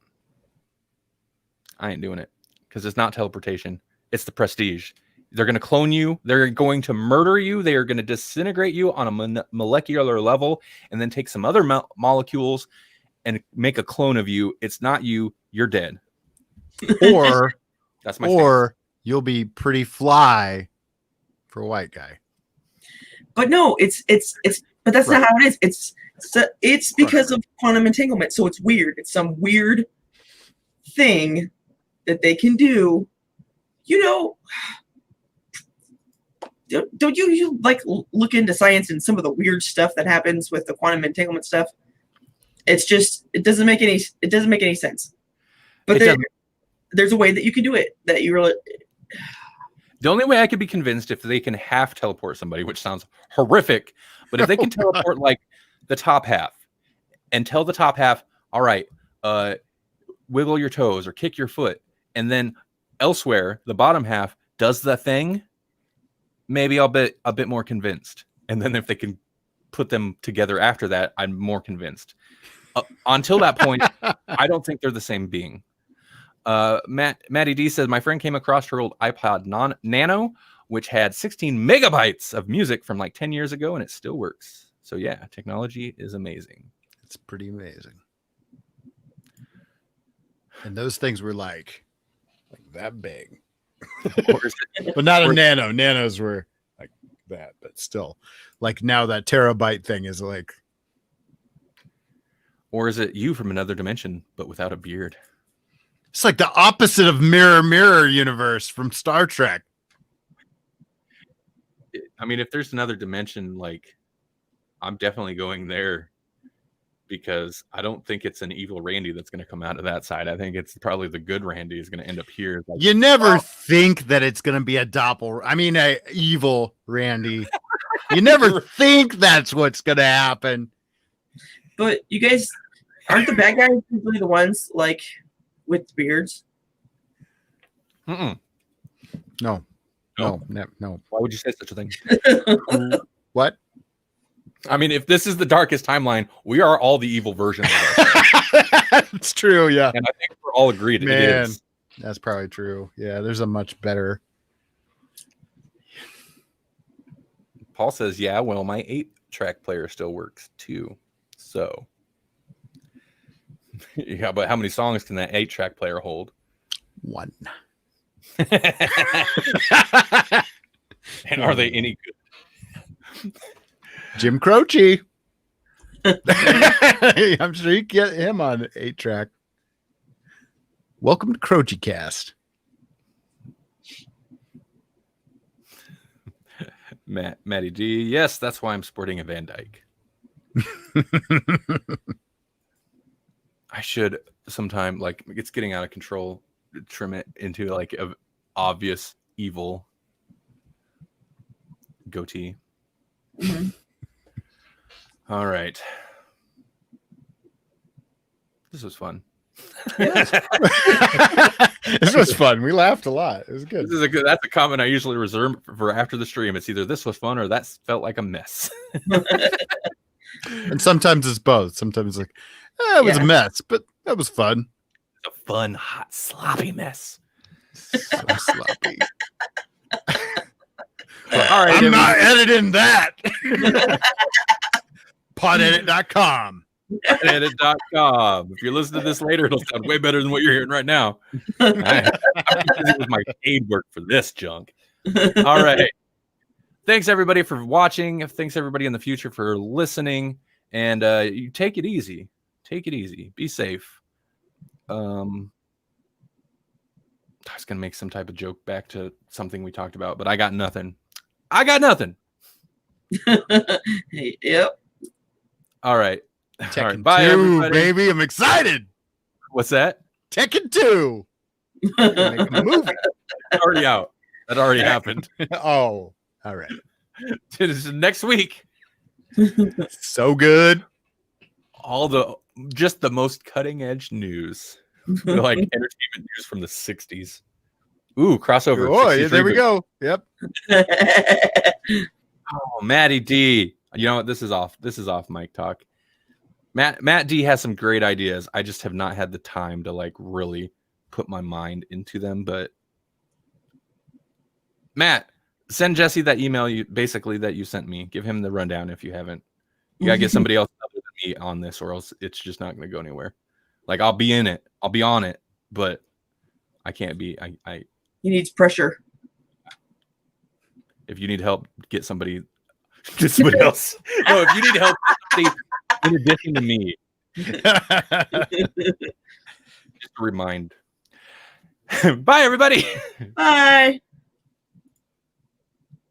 I ain't doing it because it's not teleportation. It's the prestige. They're going to clone you. They're going to murder you. They are going to disintegrate you on a molecular level and then take some other molecules and make a clone of you. It's not you. You're dead. Or that's my or you'll be pretty fly for a white guy. But no, but that's not how it is. It's because of quantum entanglement. So it's weird. It's some weird thing that they can do. You know, don't you like look into science and some of the weird stuff that happens with the quantum entanglement stuff? It's just it doesn't make any sense. But there's a way that you can do it that you really. The only way I could be convinced if they can half teleport somebody, which sounds horrific, but if they can teleport like the top half and tell the top half, all right, wiggle your toes or kick your foot, and then elsewhere the bottom half does the thing, maybe I'll be a bit more convinced. And then if they can put them together after that, I'm more convinced. Until that point, I don't think they're the same being. Maddie D says, my friend came across her old iPod Nano, which had 16 megabytes of music from like 10 years ago, and it still works. So yeah, technology is amazing. It's pretty amazing. And those things were like that big. But not a nano. Nanos were like that, but still. Like now that terabyte thing is like. Or is it you from another dimension, but without a beard? It's like the opposite of Mirror Mirror universe from Star Trek. I mean, if there's another dimension, like, I'm definitely going there because I don't think it's an evil Randy that's going to come out of that side. I think it's probably the good Randy is going to end up here. Like, you never think that it's going to be a evil Randy. You never think that's what's going to happen. But you guys aren't the bad guys usually the ones like with beards? No. No. Why would you say such a thing? What? I mean, if this is the darkest timeline, we are all the evil versions of it. It's true, yeah. And I think we're all agreed it is. That's probably true. Yeah, there's a much better. Paul says, yeah, well, my 8-track player still works too. So, yeah, but how many songs can that 8-track player hold? 1. And are they any good? Jim Croce. I'm sure you can get him on 8-track. Welcome to Croce Cast. Matty D. Yes, that's why I'm sporting a Van Dyke. I should sometime, like, it's getting out of control, trim it into like a obvious evil goatee. Mm-hmm. All right. This was fun. This was fun. We laughed a lot. It was good. That's a comment I usually reserve for after the stream. It's either this was fun or that felt like a mess. And sometimes it's both. Sometimes it's like, it was a mess, but that was fun. It's a fun, hot, sloppy mess. So sloppy. All right, I'm not editing that. Podedit.com. Podedit.com. If you're listening to this later, it'll sound way better than what you're hearing right now. I'm busy with my paid work for this junk. All right. Thanks, everybody, for watching. Thanks, everybody in the future for listening. And you take it easy. Take it easy. Be safe. I was going to make some type of joke back to something we talked about, but I got nothing. Yep. All right. Tekken All right. Bye, 2, everybody. baby. I'm excited. What's that? Tekken 2. Make a movie. It's already out. That already happened. Oh, all right. It's next week. So good. Just the most cutting edge news, like entertainment news from the 60s. Ooh, crossover. Oh, yeah, there we go. Yep. Oh, Matty D. You know what? This is off mic talk. Matt D has some great ideas. I just have not had the time to like really put my mind into them. But Matt, send Jesse that email that you sent me. Give him the rundown if you haven't. You gotta get somebody else other than me on this, or else it's just not gonna go anywhere. Like, I'll be in it, I'll be on it, but I can't be. He needs pressure. If you need help, get somebody else. No, if you need help, in addition to me. Just to remind. Bye, everybody. Bye.